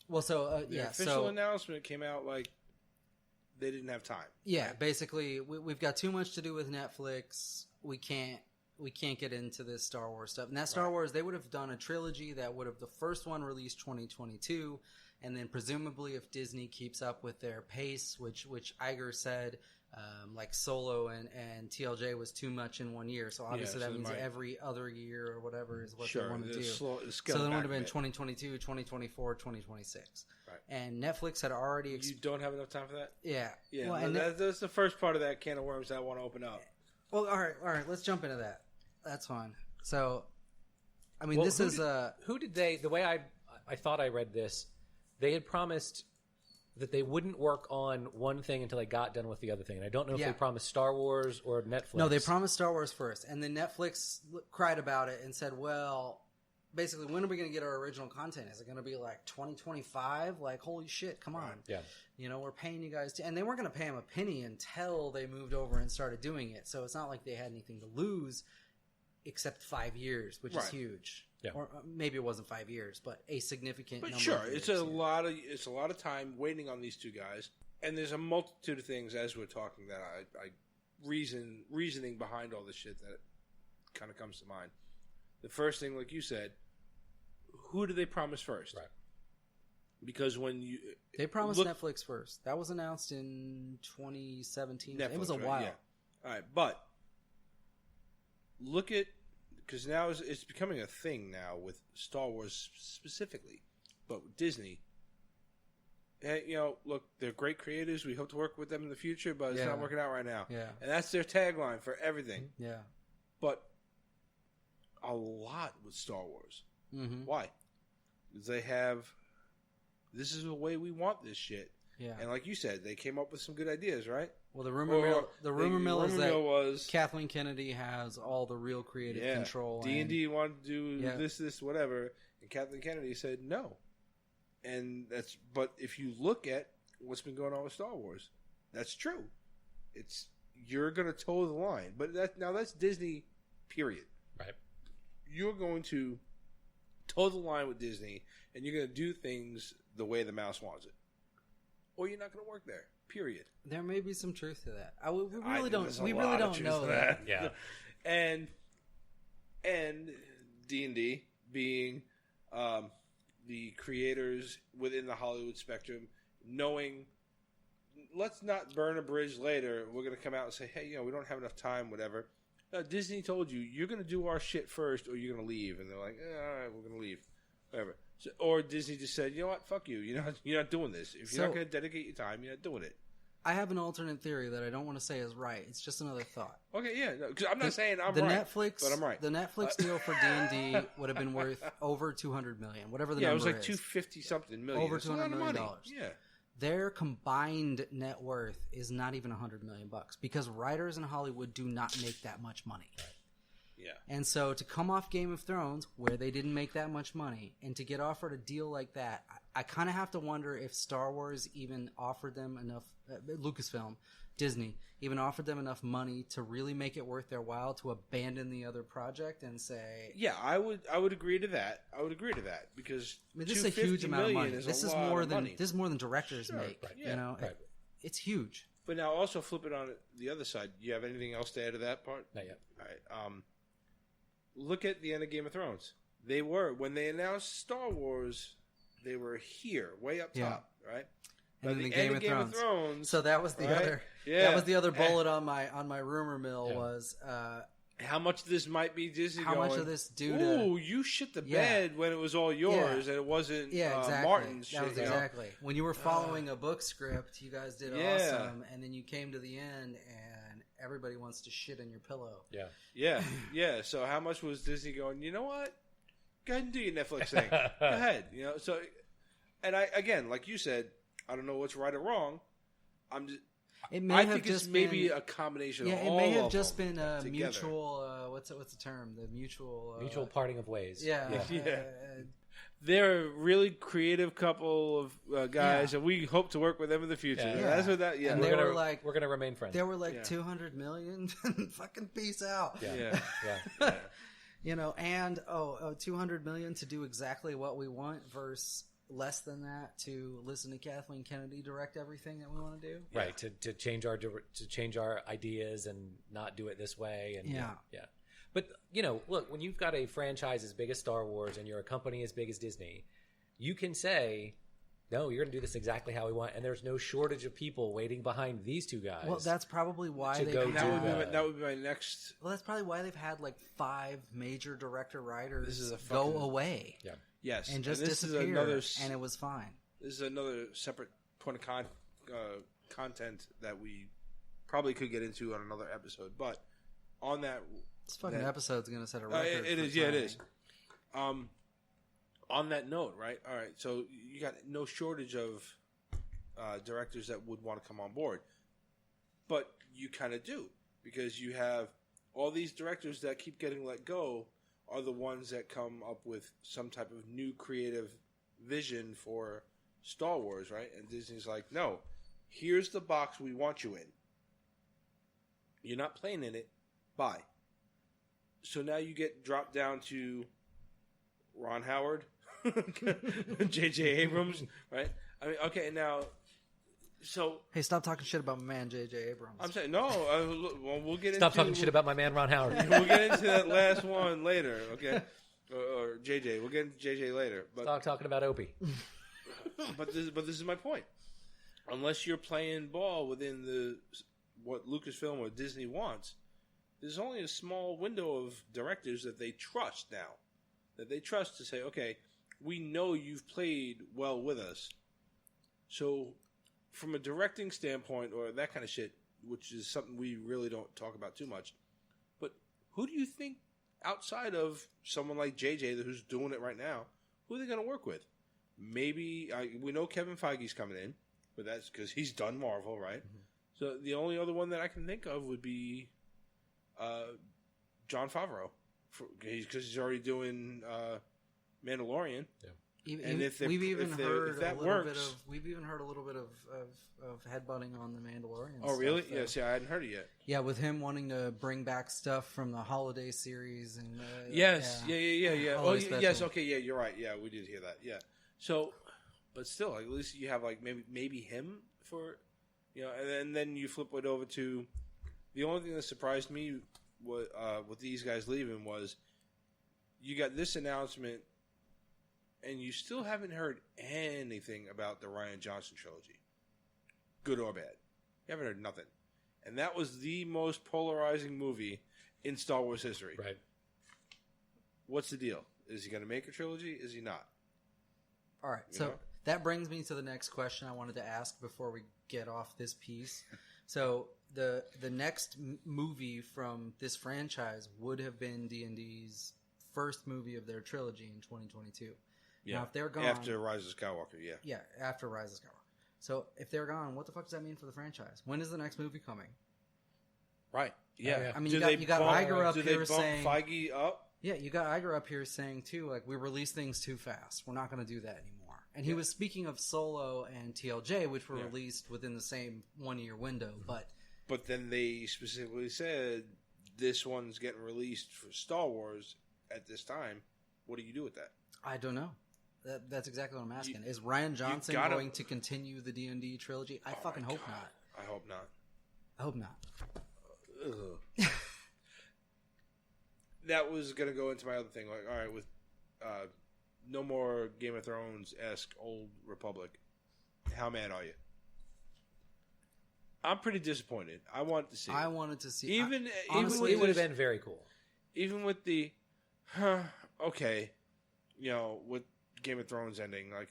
S3: Well, so
S1: the official announcement came out like they didn't have time.
S3: Yeah, right? Basically, we've got too much to do with Netflix. We can't get into this Star Wars stuff. And that Star Wars, they would have done a trilogy that would have the first one released 2022. And then presumably if Disney keeps up with their pace, which Iger said, like Solo and TLJ was too much in 1 year. So obviously that means every other year or whatever is what they want to do. So then it would have been 2022, 2024, 2026. Right. And Netflix had already...
S1: You don't have enough time for that?
S3: Yeah.
S1: Yeah, well, that's the first part of that can of worms that I want to open up.
S3: Well, all right. Let's jump into that. That's fine. So, I mean, this is...
S2: Who did they... The way I thought I read this... They had promised that they wouldn't work on one thing until they got done with the other thing. And I don't know if they promised Star Wars or Netflix.
S3: No, they promised Star Wars first. And then Netflix cried about it and said, well, basically, when are we going to get our original content? Is it going to be like 2025? Like, holy shit, come on.
S2: Yeah.
S3: You know, we're paying you guys and they weren't going to pay them a penny until they moved over and started doing it. So it's not like they had anything to lose except 5 years, which is huge.
S2: Yeah.
S3: Or maybe it wasn't 5 years, but a significant
S1: But
S3: number
S1: sure,
S3: of years.
S1: it's a lot of time waiting on these two guys, and there's a multitude of things as we're talking that I reasoning behind all this shit that kind of comes to mind. The first thing, like you said, who do they promise first?
S2: Right.
S1: Because when
S3: they promised Netflix first. That was announced in 2017.
S1: Netflix,
S3: it was a while.
S1: Yeah. All right, but look at, because now it's becoming a thing now with Star Wars specifically, but with Disney. Hey, you know, look, they're great creators. We hope to work with them in the future, but it's not working out right now.
S3: Yeah.
S1: And that's their tagline for everything.
S3: Yeah.
S1: But a lot with Star Wars.
S3: Mm-hmm.
S1: Why? Because they have, this is the way we want this shit.
S3: Yeah.
S1: And like you said, they came up with some good ideas, right?
S3: Well, the rumor mill is that Kathleen Kennedy has all the real creative control.
S1: D&D wanted to do this, whatever, and Kathleen Kennedy said no. And but if you look at what's been going on with Star Wars, that's true. You're going to toe the line, but that's Disney, period.
S2: Right.
S1: You're going to toe the line with Disney, and you're going to do things the way the mouse wants it, or you're not going to work there. Period.
S3: There may be some truth to that. We really don't know that.
S2: Yeah.
S1: and D&D being the creators within the Hollywood spectrum, knowing, let's not burn a bridge later. We're going to come out and say, hey, we don't have enough time, whatever. Disney told you, you're going to do our shit first or you're going to leave. And they're like, all right, we're going to leave. Whatever. So, or Disney just said, you know what, fuck you. You're not doing this. If you're not going to dedicate your time, you're not doing it.
S3: I have an alternate theory that I don't want to say is right. It's just another thought.
S1: Okay, yeah. No, 'cause I'm not saying I'm right, but I'm right.
S3: The Netflix deal for D&D would have been worth over $200 million, whatever the number is.
S1: Yeah, it was like $250-something million.
S3: Over $200 million.
S1: Yeah.
S3: Their combined net worth is not even $100 million because writers in Hollywood do not make that much money.
S2: Right.
S1: Yeah.
S3: And so to come off Game of Thrones, where they didn't make that much money, and to get offered a deal like that, I kind of have to wonder if Star Wars even offered them enough, Lucasfilm, Disney, even offered them enough money to really make it worth their while to abandon the other project and say...
S1: Yeah, I would agree to that. Because
S3: this is a huge amount of money. This is more than directors
S1: Sure,
S3: make.
S1: right,
S2: right.
S3: It's huge.
S1: But now also flip it on the other side. Do you have anything else to add to that part?
S2: Not yet.
S1: All right. Look at the end of Game of Thrones. When they announced Star Wars, they were here, way up top, right?
S3: And
S1: By
S3: then
S1: the end of Game of Thrones.
S3: So that was the other. Yeah. That was the other bullet on my rumor mill was
S1: how much of this might be Disney.
S3: How much of this due to?
S1: Ooh, you shit the bed when it was all yours and it wasn't
S3: exactly.
S1: Martin's.
S3: That was exactly when you were following a book script. You guys did awesome, and then you came to the end and everybody wants to shit in your pillow.
S1: Yeah. So how much was Disney going? You know what? Go ahead and do your Netflix thing. Go ahead. So, and I again, like you said, I don't know what's right or wrong. I think it's maybe a combination of all of them.
S3: Yeah, it may have just been a
S1: together.
S3: Mutual. What's the term? The mutual
S2: parting of ways.
S3: Yeah.
S1: They're a really creative couple of guys, and we hope to work with them in the future.
S2: Yeah.
S1: That's what that. Yeah,
S3: and
S2: we're going to remain friends.
S3: They were like 200 million. Fucking peace out.
S2: Yeah.
S3: And 200 million to do exactly what we want versus less than that to listen to Kathleen Kennedy direct everything that we want to do.
S2: Right. To change our ideas and not do it this way. And yeah. But, look, when you've got a franchise as big as Star Wars and you're a company as big as Disney, you can say, no, you're going to do this exactly how we want. And there's no shortage of people waiting behind these two guys.
S3: Well, that's probably why
S1: that would be my next.
S3: Well, that's probably why they've had like 5 major director-writers go away.
S2: Yeah.
S1: Yes.
S3: And just disappear. And it was fine.
S1: This is another separate point of content that we probably could get into on another episode. But on that...
S3: This fucking episode's going to set a record.
S1: It is, yeah, it is. On that note, right? All right, so you got no shortage of directors that would want to come on board. But you kind of do, because you have all these directors that keep getting let go are the ones that come up with some type of new creative vision for Star Wars, right? And Disney's like, no, here's the box we want you in. You're not playing in it. Bye. So now you get dropped down to Ron Howard, J.J. Abrams, right? I mean, okay, now, so...
S3: Hey, stop talking shit about my man, J.J. Abrams.
S1: I'm saying, no, we'll get
S2: Stop talking shit about my man, Ron Howard.
S1: We'll get into that last one later, okay? Or J.J. We'll get into J.J. later. But,
S2: Stop talking about Opie.
S1: but this is my point. Unless you're playing ball within what Lucasfilm or Disney wants, there's only a small window of directors that they trust now. That they trust to say, okay, we know you've played well with us. So, from a directing standpoint or that kind of shit, which is something we really don't talk about too much, but who do you think, outside of someone like JJ who's doing it right now, who are they going to work with? Maybe, we know Kevin Feige's coming in, but that's because he's done Marvel, right? Mm-hmm. So, the only other one that I can think of would be Jon Favreau, because he's already doing Mandalorian. Yeah.
S3: We've even heard a little bit of headbutting on the Mandalorian.
S1: Oh, really? Stuff, yeah. See, I hadn't heard it yet.
S3: Yeah, with him wanting to bring back stuff from the holiday series and
S1: yes, yeah. Oh, yes. Okay, yeah, you're right. Yeah, we did hear that. Yeah. So, but still, like, at least you have like maybe him for, and then you flip it over to the only thing that surprised me with these guys leaving was you got this announcement. And you still haven't heard anything about the Rian Johnson trilogy. Good or bad. You haven't heard nothing. And that was the most polarizing movie in Star Wars history.
S2: Right.
S1: What's the deal? Is he going to make a trilogy? Is he not?
S3: All right. So that brings me to the next question I wanted to ask before we get off this piece. So the next movie from this franchise would have been D&D's first movie of their trilogy in 2022.
S1: Yeah.
S3: Now, if they're gone...
S1: After Rise of Skywalker, yeah.
S3: Yeah, after Rise of Skywalker. So, if they're gone, what the fuck does that mean for the franchise? When is the next movie coming?
S1: Right. Yeah.
S3: I mean, you got Iger up here saying...
S1: Feige up?
S3: Yeah, you got Iger up here saying, too, like, we release things too fast. We're not going to do that anymore. And he was speaking of Solo and TLJ, which were released within the same one-year window, but...
S1: But then they specifically said, this one's getting released for Star Wars at this time. What do you do with that?
S3: I don't know. That's exactly what I'm asking. Is Rian Johnson going to continue the D&D trilogy? I fucking hope not.
S1: I hope not.
S3: I hope not.
S1: That was going to go into my other thing. Like, all right, with no more Game of Thrones-esque Old Republic, how mad are you? I'm pretty disappointed. I wanted to see it.
S3: I wanted to see
S2: it. Honestly, it would have been very cool.
S1: Even with the, okay, with Game of Thrones ending, like,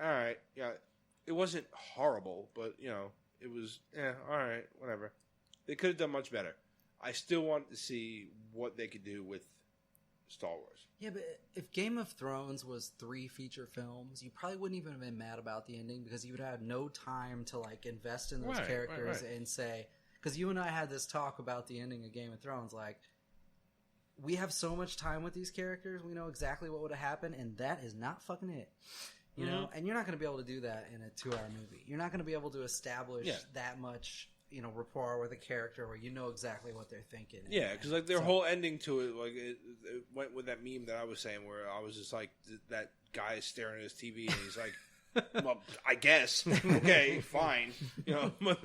S1: all right, yeah, it wasn't horrible, but, it was, all right, whatever. They could have done much better. I still want to see what they could do with Star Wars.
S3: Yeah, but if Game of Thrones was 3 feature films, you probably wouldn't even have been mad about the ending because you would have no time to, like, invest in those characters and say, because you and I had this talk about the ending of Game of Thrones, like, we have so much time with these characters, we know exactly what would have happened, and that is not fucking it. You know? And you're not going to be able to do that in a 2-hour movie. You're not going to be able to establish that much, rapport with a character where you know exactly what they're thinking.
S1: Yeah, because, like, their whole ending to it, like, it went with that meme that I was saying where I was just like, that guy is staring at his TV, and he's like, well, I guess. Okay, fine. But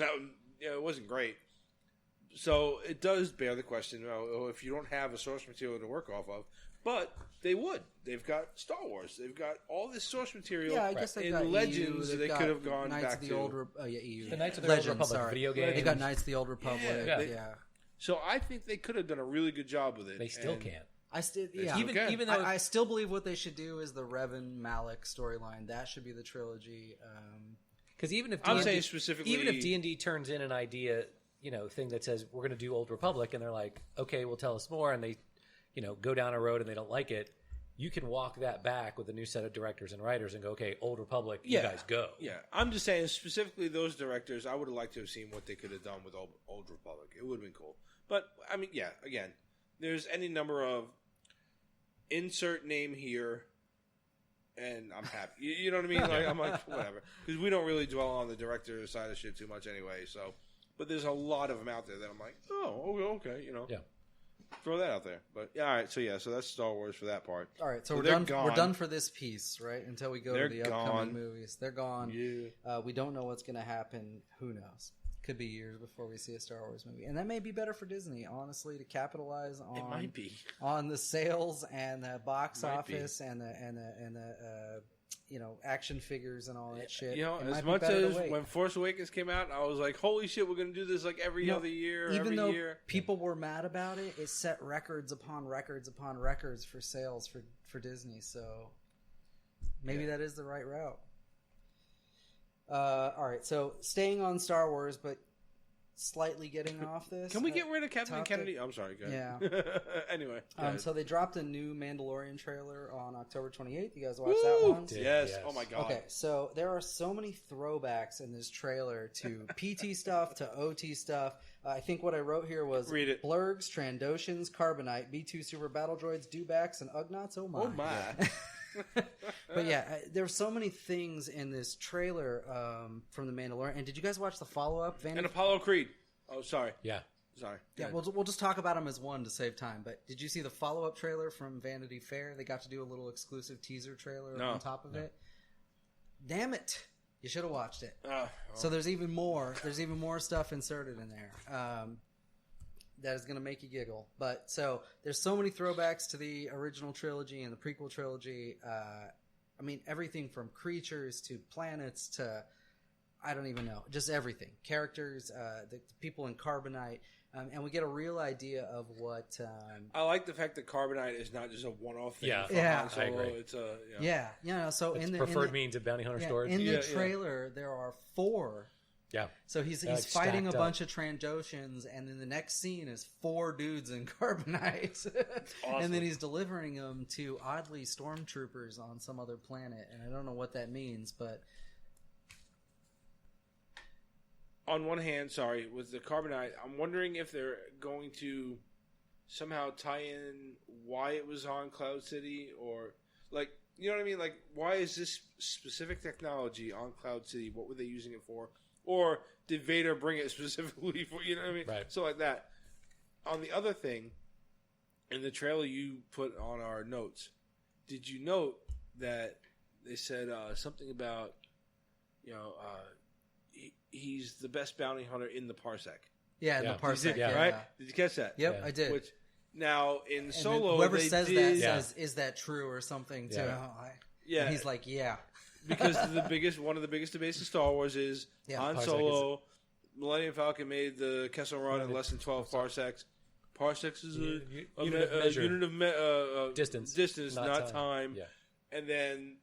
S1: it wasn't great. So it does bear the question, if you don't have a source material to work off of, but they would. They've got Star Wars. They've got all this source material in Legends that they could have gone back to.
S3: EU.
S2: The Knights of the Old Republic video game.
S3: They got Knights of the Old Republic. Yeah.
S1: So I think they could have done a really good job with it.
S2: They still can't.
S3: Even though I still believe what they should do is the Revan Malak storyline. That should be the trilogy.
S2: Because even if
S1: I'm saying specifically,
S2: even if D&D turns in an idea, thing that says we're going to do Old Republic, and they're like, okay, well, tell us more, and they, go down a road and they don't like it, you can walk that back with a new set of directors and writers and go, okay, Old Republic, you guys go.
S1: Yeah, I'm just saying specifically those directors, I would have liked to have seen what they could have done with Old Republic. It would have been cool. But, I mean, again, there's any number of insert name here, and I'm happy. You know what I mean? Like, I'm like, whatever. Because we don't really dwell on the director side of shit too much anyway. So, but there's a lot of them out there that I'm like, oh, okay, you know.
S2: Yeah.
S1: Throw that out there. But, yeah, all right. So, yeah, so that's Star Wars for that part.
S3: All right, so
S1: So
S3: we're
S1: they're
S3: done.
S1: gone.
S3: We're done for this piece, right? Until we go
S1: They're
S3: to the upcoming
S1: gone.
S3: movies. They're gone.
S1: Yeah.
S3: We don't know what's going to happen. Who knows? Could be years before we see a Star Wars movie, and that may be better for Disney, honestly, to capitalize on
S1: It might be.
S3: on the sales and the box
S1: Might be.
S3: office and the action figures and all that shit.
S1: You know,
S3: It
S1: as
S3: might be
S1: much
S3: better to
S1: as
S3: wait.
S1: when Force Awakens came out, I was like, holy shit, we're going to do this like every other year,
S3: even
S1: every
S3: though
S1: year.
S3: people were mad about it, it set records upon records upon records for sales for Disney. So maybe that is the right route. All right, so staying on Star Wars, but slightly getting off this.
S1: Can we get rid of Kathleen
S3: topic?
S1: Kennedy? I'm sorry, go ahead.
S3: Yeah.
S1: Anyway. go ahead.
S3: So they dropped a new Mandalorian trailer on October 28th. You guys watched that one?
S1: Yes.
S2: Yes.
S1: Oh, my God.
S3: Okay, so there are so many throwbacks in this trailer to PT stuff, to OT stuff. I think what I wrote here was
S1: Read it.
S3: Blurgs, Trandoshans, Carbonite, B2 Super Battle Droids, Dewbacks, and Ugnaughts. Oh my.
S1: Oh, my.
S3: But yeah, there's so many things in this trailer from The Mandalorian. And did you guys watch the follow-up?
S1: And Apollo Creed. Oh, sorry.
S2: Yeah.
S1: Sorry.
S3: Yeah, we'll just talk about them as one to save time. But did you see the follow-up trailer from Vanity Fair? They got to do a little exclusive teaser trailer on top of it. Damn it! You should have watched it. So there's even more. There's even more stuff inserted in there that is going to make you giggle. But so there's so many throwbacks to the original trilogy and the prequel trilogy. I mean, everything from creatures to planets to I don't even know. Just everything. Characters, the people in Carbonite. And we get a real idea of what...
S1: I like the fact that Carbonite is not just a one-off thing.
S2: Yeah.
S1: for
S3: Yeah.
S1: Han Solo.
S2: I agree.
S1: It's a...
S3: Yeah. So
S2: It's
S3: in the
S2: preferred means of bounty hunter storage.
S3: in the
S1: Yeah,
S3: trailer, there are 4.
S2: Yeah.
S3: So he's
S2: Like
S3: fighting a
S2: stacked
S3: bunch of Trandoshans, and then the next scene is 4 dudes in Carbonite.
S1: awesome.
S3: And then he's delivering them to, oddly, stormtroopers on some other planet. And I don't know what that means, but...
S1: On one hand, sorry, with the Carbonite, I'm wondering if they're going to somehow tie in why it was on Cloud City, or like, you know what I mean? Like, why is this specific technology on Cloud City? What were they using it for? Or did Vader bring it specifically for, you know what I mean?
S2: Right.
S1: So like that. On the other thing, in the trailer you put on our notes, did you note that they said something about, he's the best bounty hunter in the Parsec?
S3: Yeah, in
S2: Yeah.
S3: the Parsec.
S2: Yeah.
S1: Right? Did you catch that?
S3: Yep,
S2: Yeah.
S3: I did.
S1: Which now in
S3: And
S1: Solo,
S3: whoever
S1: they
S3: says
S1: did,
S3: that
S2: Yeah.
S3: says, "Is that true?" or something. Too.
S2: Yeah.
S1: Yeah.
S3: And he's like, "Yeah."
S1: because one of the biggest debates in Star Wars is
S3: Yeah.
S1: Han
S2: Parsec
S1: Solo, Millennium Falcon made the Kessel Run in less than 12 parsecs. Parsecs is a
S2: Unit of measure.
S1: unit of
S2: Distance,
S1: not time.
S2: Yeah.
S1: And then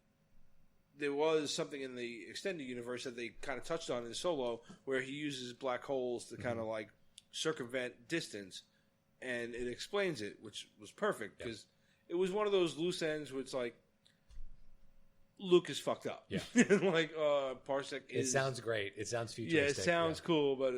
S1: there was something in the extended universe that they kind of touched on in Solo, where he uses black holes to kind of like circumvent distance, and it explains it, which was perfect because it was one of those loose ends where it's like Lucas fucked up.
S2: Yeah.
S1: Like parsec is.
S2: It sounds great. It sounds
S1: Yeah,
S2: futuristic.
S1: it sounds cool, but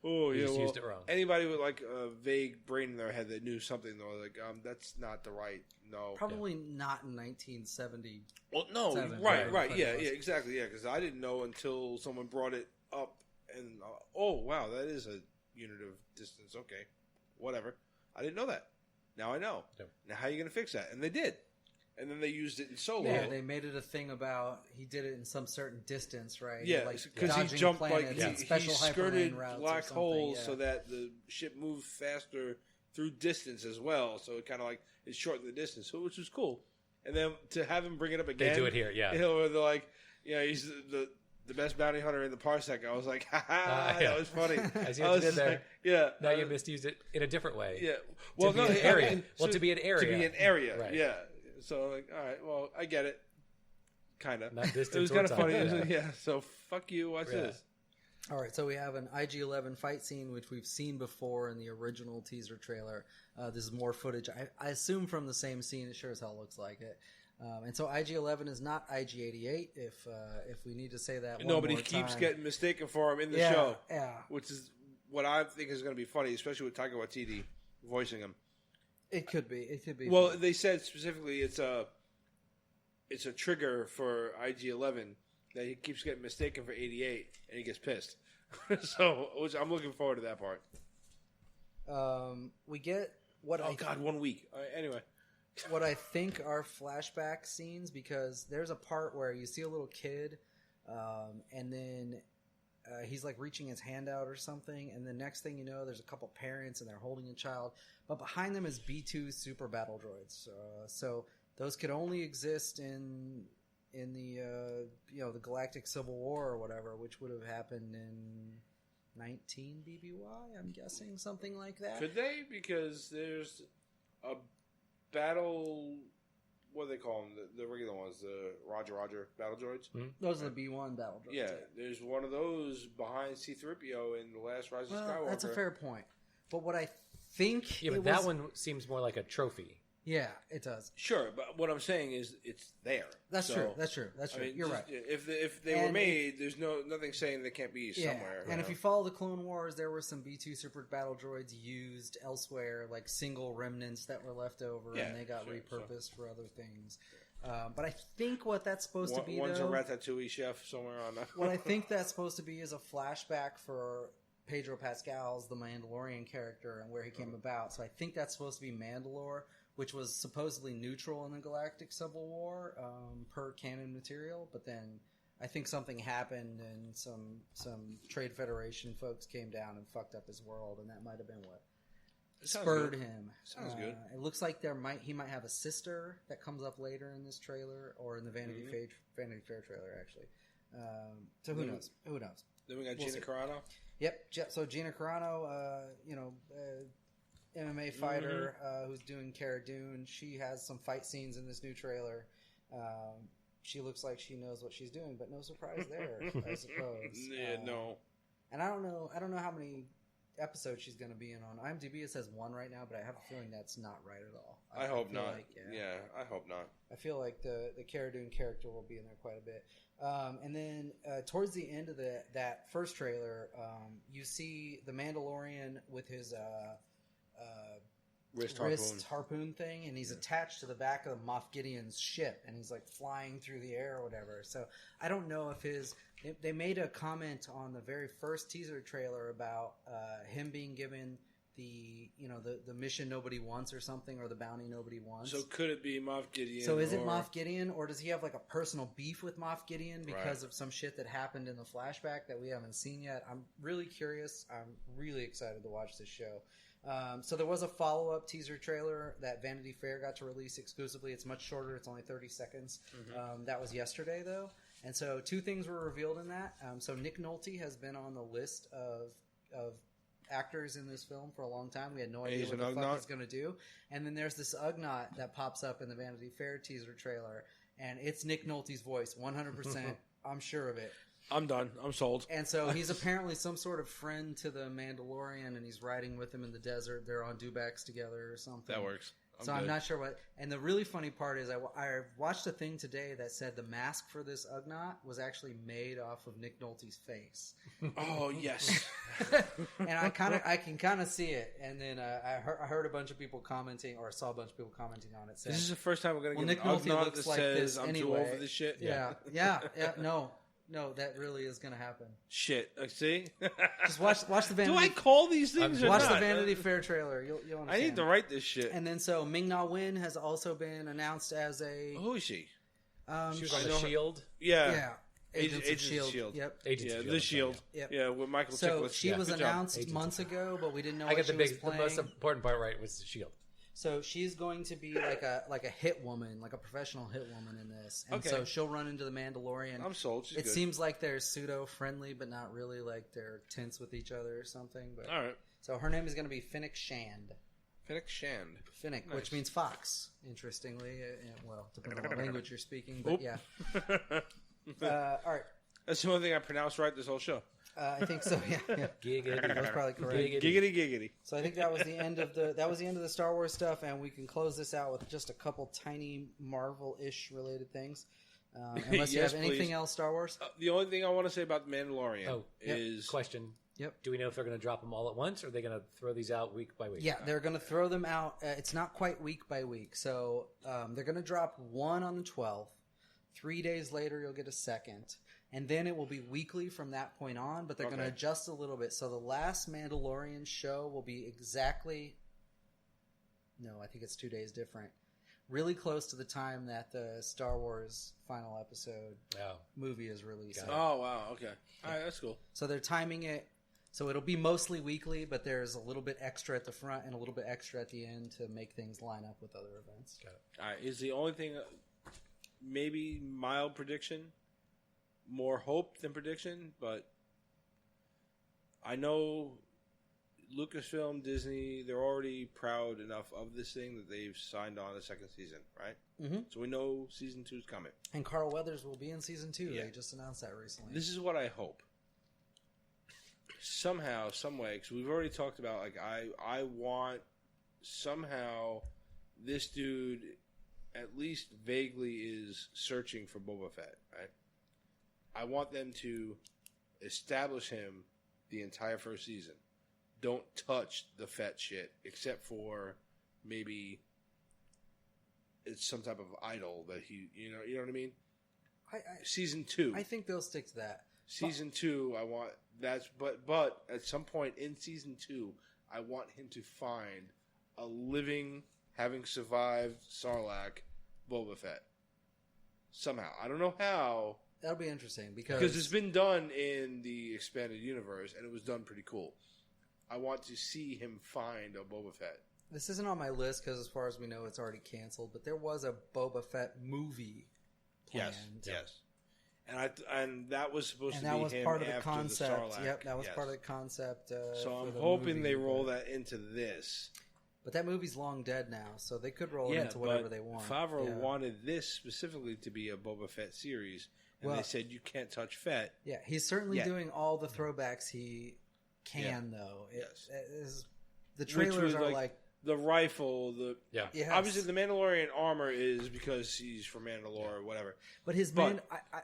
S2: You just used it wrong.
S1: Anybody with like a vague brain in their head that knew something, though, like that's not the right. No,
S3: Probably not in 1970.
S1: well, no,
S3: Seven,
S1: right,
S3: right,
S1: yeah,
S3: was.
S1: yeah, exactly, yeah. Because I didn't know until someone brought it up, and oh wow, that is a unit of distance. Okay, whatever. I didn't know that. Now I know.
S2: Yep.
S1: Now how are you going to fix that? And they did. And then they used it in Solo.
S3: Yeah, they made it a thing about he did it in some certain distance, right?
S1: Yeah,
S3: like
S1: because he
S3: dodging
S1: jumped like
S3: planets
S1: he,
S3: and special
S1: he skirted
S3: hyperlane routes or
S1: black
S3: something,
S1: holes
S3: yeah.
S1: so that the ship moved faster through distance as well. So it kind of like it shortened the distance, which was cool. And then to have him bring it up again,
S2: They do it here, yeah.
S1: Where they're like, he's the best bounty hunter in the parsec. I was like, ha ha,
S2: Yeah.
S1: that was funny.
S2: I see what you did there.
S1: like, yeah.
S2: Now you misused it in a different way.
S1: Yeah. Well,
S2: to be an area. To be an area.
S1: To be an area.
S2: Right.
S1: Yeah. So like, all right, well, I get it. Kind of.
S2: Not distance
S1: It was
S2: or
S1: kind of
S2: time,
S1: funny.
S2: yeah.
S1: Yeah. So fuck you. Watch
S2: Yeah.
S1: this.
S3: All right, so we have an IG-11 fight scene, which we've seen before in the original teaser trailer. This is more footage. I assume from the same scene. It sure as hell looks like it. And so IG-11 is not IG-88. If we need to say that,
S1: No,
S3: one
S1: but he
S3: more
S1: keeps
S3: time.
S1: getting mistaken for him in the
S3: yeah,
S1: show,
S3: Yeah,
S1: which is what I think is going to be funny, especially with Taika Waititi voicing him.
S3: It could be. It could be.
S1: Well,
S3: fun.
S1: they said specifically it's a trigger for IG-11 that he keeps getting mistaken for 88, and he gets pissed. So, which I'm looking forward to that part.
S3: We get what?
S1: Oh God, 1 week. All right, anyway,
S3: what I think are flashback scenes, because there's a part where you see a little kid, and then he's like reaching his hand out or something, and the next thing you know, there's a couple parents and they're holding a child, but behind them is B2 super battle droids. So those could only exist in the the Galactic Civil War or whatever, which would have happened in 19 BBY, I'm guessing, something like that.
S1: Could they? Because there's a battle. What do they call them? The regular ones, the Roger battle droids.
S2: Mm-hmm.
S3: Those are the B1 battle droids.
S1: Yeah, there's one of those behind C-3PO in the last Rise of Skywalker.
S3: That's a fair point. But what I think,
S2: Yeah, but that one seems more like a trophy.
S3: Yeah, it does.
S1: Sure, but what I'm saying is it's there.
S3: That's
S1: So,
S3: true. That's true.
S1: I mean,
S3: You're right.
S1: If they were made, there's nothing saying they can't be somewhere.
S3: And if you follow the Clone Wars, there were some B2 super battle droids used elsewhere, like single remnants that were left over, and they got repurposed for other things. But I think what that's supposed to be,
S1: one's
S3: though,
S1: a Ratatouille chef somewhere on that.
S3: what I think that's supposed to be is a flashback for Pedro Pascal's The Mandalorian character and where he came about. So I think that's supposed to be Mandalore, which was supposedly neutral in the Galactic Civil War per canon material, but then I think something happened and some Trade Federation folks came down and fucked up his world, and that might have been what spurred him.
S1: Sounds good.
S3: It looks like he might have a sister that comes up later in this trailer, or in the Vanity Fair trailer, actually. So who knows? Who knows?
S1: Then we got Gina Carano.
S3: Yep. So Gina Carano, MMA fighter who's doing Cara Dune. She has some fight scenes in this new trailer. She looks like she knows what she's doing, but no surprise there, I suppose.
S1: Yeah, no.
S3: And I don't know how many episodes she's going to be in on IMDb. It says 1 right now, but I have a feeling that's not right at all.
S1: I hope not.
S3: Like,
S1: I hope not.
S3: I feel like the Cara Dune character will be in there quite a bit. And then towards the end of that first trailer, you see the Mandalorian with his wrist harpoon thing, and he's attached to the back of Moff Gideon's ship, and he's like flying through the air or whatever. So I don't know if they made a comment on the very first teaser trailer about him being given the mission nobody wants or something, or the bounty nobody wants.
S1: So could it be Moff Gideon?
S3: So is it Moff Gideon, or does he have like a personal beef with Moff Gideon because of some shit that happened in the flashback that we haven't seen yet? I'm really curious. I'm really excited to watch this show. So there was a follow-up teaser trailer that Vanity Fair got to release exclusively. It's much shorter. It's only 30 seconds. That was yesterday, though. And so 2 things were revealed in that. So Nick Nolte has been on the list of actors in this film for a long time. We had no idea what the fuck he's going to do. And then there's this Ugnaught that pops up in the Vanity Fair teaser trailer, and it's Nick Nolte's voice, 100%. I'm sure of it.
S1: I'm done. I'm sold.
S3: And so he's apparently some sort of friend to the Mandalorian, and he's riding with him in the desert. They're on dewbacks together or something.
S1: That works.
S3: I'm not sure what. And the really funny part is I watched a thing today that said the mask for this Ugnaught was actually made off of Nick Nolte's face.
S1: Oh, yes.
S3: And I can kind of see it. And then I heard a bunch of people commenting, or saw a bunch of people commenting on it. Saying,
S1: this is the first time we're going to get
S3: Nick
S1: an
S3: Nolte
S1: Ugnaught
S3: looks
S1: that
S3: like
S1: says
S3: this
S1: I'm
S3: anyway.
S1: too old for this shit.
S3: Yeah. No, that really is going to happen.
S1: Shit. See?
S3: Just watch the Vanity.
S1: Do I call these things or
S3: watch
S1: not?
S3: the Vanity Fair trailer. You'll understand.
S1: I need to write this shit.
S3: And then so Ming-Na Wen has also been announced as a.
S1: Who is she?
S2: She was on the Shield.
S1: Yeah.
S3: Agents of
S1: Shield.
S3: S.H.I.E.L.D. Yep.
S2: Agents of
S1: The Shield.
S3: Yep.
S1: Yeah, with Michael
S3: So
S1: Chiklis.
S3: she was
S1: Good
S3: announced
S2: job.
S3: months ago, but we didn't know
S2: I
S3: what
S2: got
S3: she was
S2: the
S3: playing.
S2: most important part right was the Shield.
S3: So she's going to be like a hit woman, like a professional hit woman in this. And
S1: Okay.
S3: so she'll run into the Mandalorian.
S1: I'm sold. She's
S3: It
S1: good.
S3: seems like they're pseudo-friendly, but not really, like they're tense with each other or something. But
S1: All right.
S3: So her name is going to be Finnick Shand.
S1: Finnick Shand.
S3: Finnick,
S1: Nice.
S3: which means fox, interestingly. Well, depending on what language you're speaking, but yeah. All right.
S1: That's the only thing I pronounced right this whole show.
S3: I think so. Yeah.
S2: Giggity.
S3: That was probably correct.
S1: Giggity.
S3: So I think that was the end of the Star Wars stuff, and we can close this out with just a couple tiny Marvel-ish related things. Unless you
S1: Yes,
S3: have anything
S1: please.
S3: else, Star Wars.
S1: The only thing I want to say about The Mandalorian
S2: Oh,
S1: is
S2: question.
S3: Yep.
S2: Do we know if they're going to drop them all at once, or are they going to throw these out week by week?
S3: Yeah, they're going to throw them out. It's not quite week by week. So they're going to drop one on the 12th. 3 days later, you'll get a second. And then it will be weekly from that point on, but they're going to adjust a little bit. So the last Mandalorian show will be exactly... No, I think it's 2 days different. Really close to the time that the Star Wars final episode movie is released.
S1: Oh, wow. Okay. All right, that's cool.
S3: So they're timing it. So it'll be mostly weekly, but there's a little bit extra at the front and a little bit extra at the end to make things line up with other events.
S2: Got it.
S1: All right. Is the only thing, maybe mild prediction, more hope than prediction, but I know Lucasfilm, Disney, they're already proud enough of this thing that they've signed on a second season, right?
S3: Mm-hmm.
S1: So we know season 2 is coming.
S3: And Carl Weathers will be in season 2.
S1: Yeah.
S3: They just announced that recently.
S1: This is what I hope. Somehow, some way, because we've already talked about, like, I want somehow this dude at least vaguely is searching for Boba Fett, right? I want them to establish him the entire first season. Don't touch the Fett shit, except for maybe it's some type of idol that he, you know what I mean? Season 2.
S3: I think they'll stick to that.
S1: Season 2, I want that's but at some point in season 2, I want him to find a living, having survived Sarlacc, Boba Fett. Somehow, I don't know how.
S3: That'll be interesting because
S1: it's been done in the expanded universe, and it was done pretty cool. I want to see him find a Boba Fett.
S3: This isn't on my list because, as far as we know, it's already canceled. But there was a Boba Fett movie planned.
S1: Yes. And that was supposed to be
S3: that was
S1: him
S3: part of the
S1: after
S3: concept.
S1: the Sarlacc.
S3: Yep, that was part of the concept.
S1: So I'm hoping they roll that into this.
S3: But that movie's long dead now, so they could roll it into whatever they want.
S1: Favreau wanted this specifically to be a Boba Fett series, and they said you can't touch Fett.
S3: Yeah, he's certainly doing all the throwbacks he can, though. The trailers are like
S1: the rifle,
S3: Yes.
S1: obviously the Mandalorian armor is because he's from Mandalore or whatever.
S3: But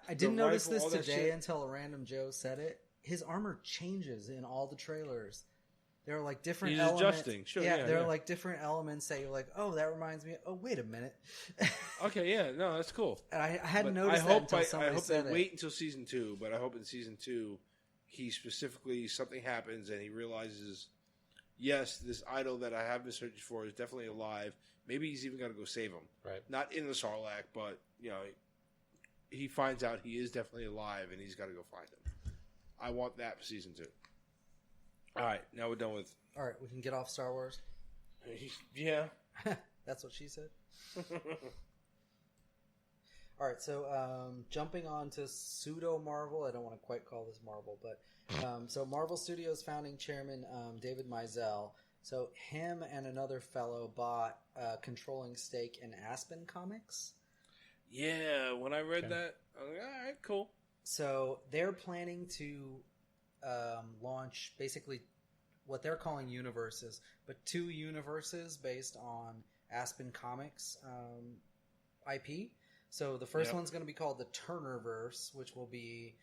S3: I didn't notice this today until a random Joe said it. His armor changes in all the trailers. There are like different elements. He's adjusting. Sure, there are like different elements that you're like, oh, that reminds me. Oh, wait a minute.
S1: Okay, no, that's cool.
S3: And I hadn't noticed that until somebody said it.
S1: I hope they wait until season 2, but I hope in season 2 he specifically, something happens and he realizes, yes, this idol that I have been searching for is definitely alive. Maybe he's even got to go save him.
S2: Right.
S1: Not in the Sarlacc, but, he finds out he is definitely alive and he's got to go find him. I want that for season 2. All right, now we're done with...
S3: All right, we can get off Star Wars.
S1: Yeah.
S3: That's what she said. All right, so jumping on to pseudo-Marvel. I don't want to quite call this Marvel, but... so Marvel Studios founding chairman David Mizell. So him and another fellow bought a controlling stake in Aspen Comics.
S1: Yeah, when I read that, I was like, all right, cool.
S3: So they're planning to launch basically what they're calling universes, but 2 universes based on Aspen Comics IP. So the first one's going to be called the Turnerverse, which will be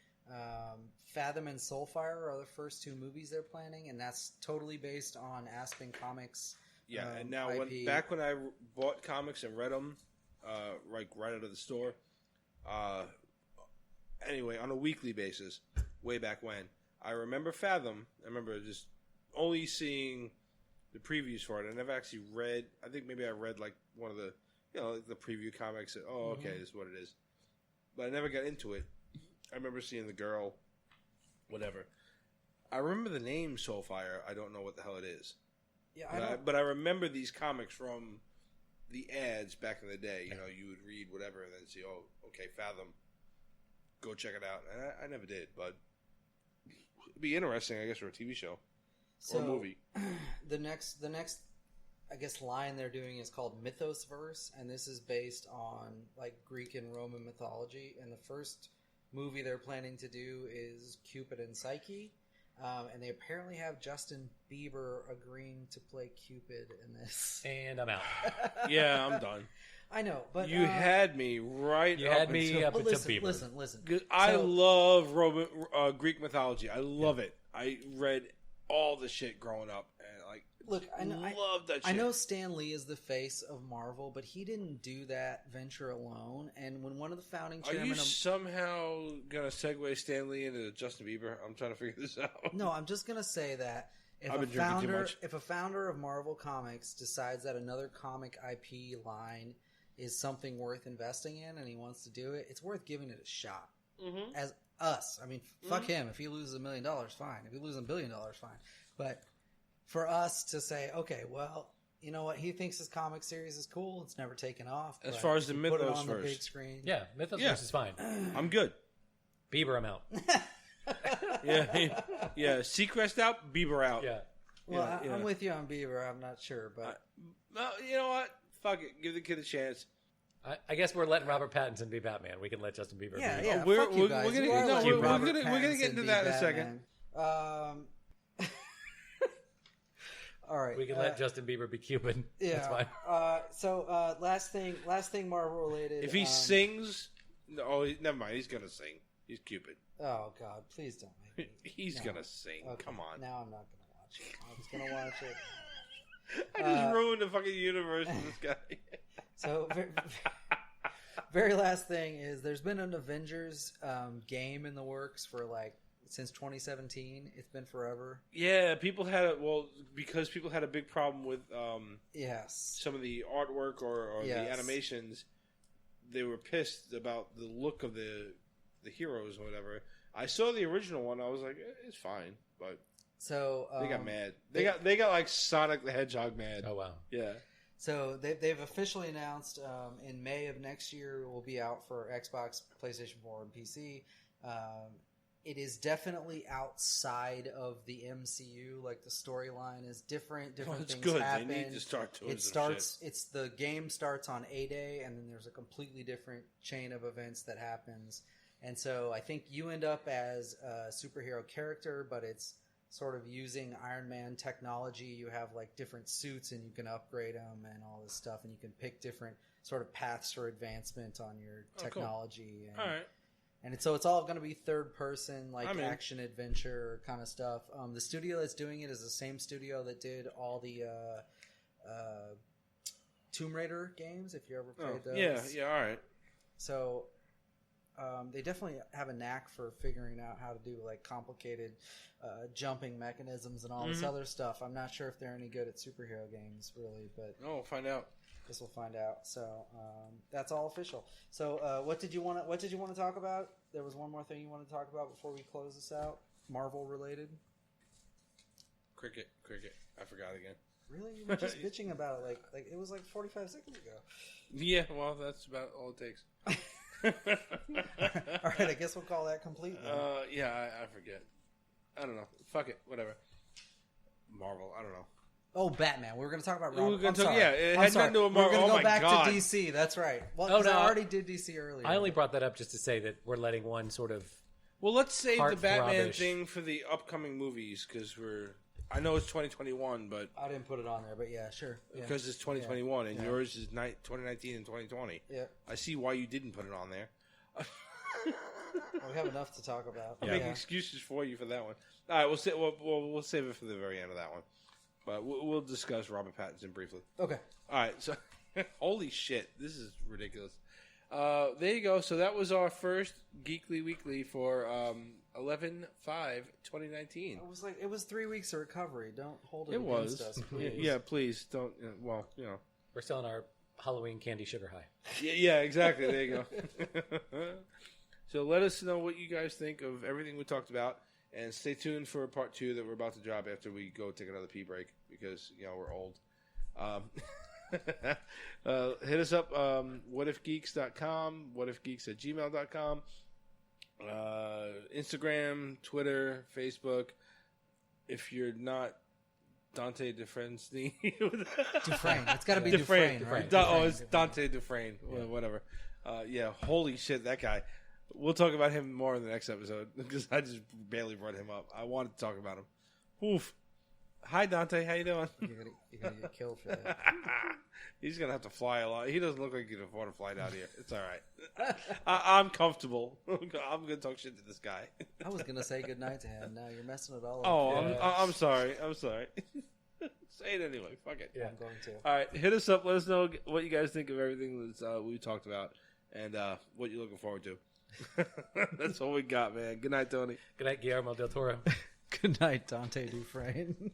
S3: Fathom and Soulfire are the first 2 movies they're planning, and that's totally based on Aspen Comics.
S1: Yeah, and now
S3: IP.
S1: Back when I bought comics and read them, right out of the store, anyway, on a weekly basis, way back when, I remember Fathom. I remember just only seeing the previews for it. I never actually read. I think maybe I read like one of the, like the preview comics. Oh, okay, this is what it is. But I never got into it. I remember seeing the girl, whatever. I remember the name Soulfire. I don't know what the hell it is. Yeah, but I remember these comics from the ads back in the day. You would read whatever and then see, oh, okay, Fathom. Go check it out. And I never did, but it'd be interesting, I guess, for a TV show or a movie.
S3: The next, I guess, line they're doing is called Mythosverse, and this is based on like Greek and Roman mythology. And the first movie they're planning to do is Cupid and Psyche, and they apparently have Justin Bieber agreeing to play Cupid in this.
S2: And I'm out.
S1: Yeah, I'm done.
S3: I know, but
S1: you had me right.
S2: You had me up until Bieber.
S3: Listen.
S1: I love Roman, Greek mythology. I love it. I read all the shit growing up, and like,
S3: look, I
S1: love that shit.
S3: I know Stan Lee is the face of Marvel, but he didn't do that venture alone. And when one of the founding
S1: Are
S3: chairmen
S1: you somehow gonna segue Stan Lee into Justin Bieber? I'm trying to figure this out.
S3: No, I'm just gonna say that
S1: I've been drinking too much.
S3: if a founder of Marvel Comics decides that another comic IP line is something worth investing in, and he wants to do it, it's worth giving it a shot.
S1: Mm-hmm.
S3: As us, I mean, fuck him. If he loses $1 million, fine. If he loses $1 billion, fine. But for us to say, okay, well, you know what? He thinks his comic series is cool. It's never taken off.
S1: As far as the
S3: put it
S1: Mythos
S3: on the
S1: verse.
S3: big screen.
S2: Yeah, Mythos verse is fine.
S1: I'm good.
S2: Bieber, I'm out.
S1: Yeah. Seacrest out, Bieber out.
S2: Yeah.
S3: Well,
S1: Yeah.
S3: I'm with you on Bieber. I'm not sure, but
S1: Well, you know what? Fuck it. Give the kid a chance.
S2: I guess we're letting Robert Pattinson be Batman. We can let Justin Bieber
S3: yeah,
S2: be.
S3: yeah.
S1: we're
S3: fuck you
S1: we're
S3: guys.
S1: gonna
S3: You are
S1: no,
S3: letting
S1: we're
S3: Robert
S1: gonna get
S3: Pattinson
S1: into
S3: be
S1: that in a second.
S3: Batman. All right.
S2: We can let Justin Bieber be Cuban.
S3: Yeah.
S2: That's fine.
S3: So last thing Marvel related.
S1: If he sings, never mind. He's gonna sing. He's Cupid.
S3: Oh God, please don't make me.
S1: He's
S3: No.
S1: gonna sing.
S3: Okay,
S1: Come on.
S3: Now I'm not gonna watch it. I was gonna watch it.
S1: I just ruined the fucking universe for this guy.
S3: So very last thing is there's been an Avengers game in the works for since 2017. It's been forever.
S1: Yeah, people had because people had a big problem with
S3: Yes.
S1: some of the artwork or
S3: Yes.
S1: the animations. They were pissed about the look of the heroes or whatever. I saw the original one. I was like, it's fine, but
S3: So
S1: they got mad. They got like Sonic the Hedgehog mad.
S2: Oh, wow.
S1: Yeah.
S3: So they've officially announced in May of next year it will be out for Xbox, PlayStation 4, and PC. It is definitely outside of the MCU. Like the storyline is different. Different
S1: It's
S3: things
S1: good.
S3: happen.
S1: They need to start doing
S3: It
S1: some
S3: starts.
S1: shit.
S3: It's the game starts on A-Day, and then there's a completely different chain of events that happens. And so I think you end up as a superhero character, but it's sort of using Iron Man technology. You have like different suits, and you can upgrade them and all this stuff, and you can pick different sort of paths for advancement on your technology.
S1: Cool.
S3: And,
S1: All right.
S3: and so it's all going to be third person, like
S1: I'm in.
S3: action adventure kind of stuff. The studio that's doing it is the same studio that did all the Tomb Raider games. If you ever played those,
S1: Yeah. All right.
S3: So they definitely have a knack for figuring out how to do like complicated jumping mechanisms and all this other stuff. I'm not sure if they're any good at superhero games, really, but
S1: No, we'll find out.
S3: guess we'll find out. So that's all official. So what did you want to talk about? There was one more thing you wanted to talk about before we close this out, Marvel related.
S1: Cricket. I forgot again.
S3: Really, you were just bitching about it like it was like 45 seconds ago.
S1: Yeah, well, that's about all it takes.
S3: All right, I guess we'll call that complete. Then.
S1: Yeah, I forget. I don't know. Fuck it. Whatever. Marvel. I don't know.
S3: Oh, Batman. We were going to talk about
S1: We
S3: Robert.
S1: were gonna
S3: I'm
S1: talk-
S3: sorry.
S1: yeah, it
S3: I'm
S1: had
S3: sorry.
S1: nothing to do with
S3: We were
S1: Marvel.
S3: going to
S1: Oh
S3: go
S1: my
S3: back
S1: God.
S3: to DC. That's right. Well,
S2: Oh,
S3: 'cause
S2: no,
S3: I already did DC earlier.
S2: I only brought that up just to say that we're letting one sort of...
S1: Well, let's save the Batman
S2: Heartthrobbish.
S1: thing for the upcoming movies because I know it's 2021, but
S3: I didn't put it on there, but yeah, sure. Yeah.
S1: because it's 2021 and
S3: Yeah.
S1: yours is 2019 and 2020.
S3: Yeah.
S1: I see why you didn't put it on there.
S3: Well, we have enough to talk about.
S1: I'm making excuses for you for that one. All right, we'll save it for the very end of that one, but we'll discuss Robert Pattinson briefly.
S3: Okay.
S1: All right, so holy shit, this is ridiculous. There you go. So that was our first Geekly Weekly for 11/5/2019.
S3: It was 3 weeks of recovery. Don't hold it
S1: It
S3: against
S1: was.
S3: us, please.
S1: Yeah, please don't. Well, you know.
S2: We're still on our Halloween candy sugar high.
S1: Yeah, exactly. There you go. So let us know what you guys think of everything we talked about, and stay tuned for part 2 that we're about to drop after we go take another pee break because we're old. Hit us up, whatifgeeks.com, whatifgeeks@gmail.com, Instagram, Twitter, Facebook. If you're not Dante Dufresne.
S3: Dufresne. It's got to be Dufresne, right?
S1: It's Dante Dufresne. Yeah. Whatever. Yeah, holy shit, that guy. We'll talk about him more in the next episode because I just barely brought him up. I wanted to talk about him. Oof. Hi, Dante. How you doing?
S3: You're gonna get killed for that.
S1: He's gonna have to fly a lot. He doesn't look like he can afford to fly down here. It's all right. I'm comfortable. I'm gonna talk shit to this guy.
S3: I was gonna say goodnight to him. Now you're messing it all up.
S1: Oh,
S2: Yeah.
S1: I'm sorry. I'm sorry. Say it anyway. Fuck it.
S2: Yeah.
S3: I'm going to.
S1: All right, hit us up. Let us know what you guys think of everything that we talked about and what you're looking forward to. That's all we got, man. Good night, Tony.
S2: Good night, Guillermo del Toro.
S3: Good night, Dante Dufresne.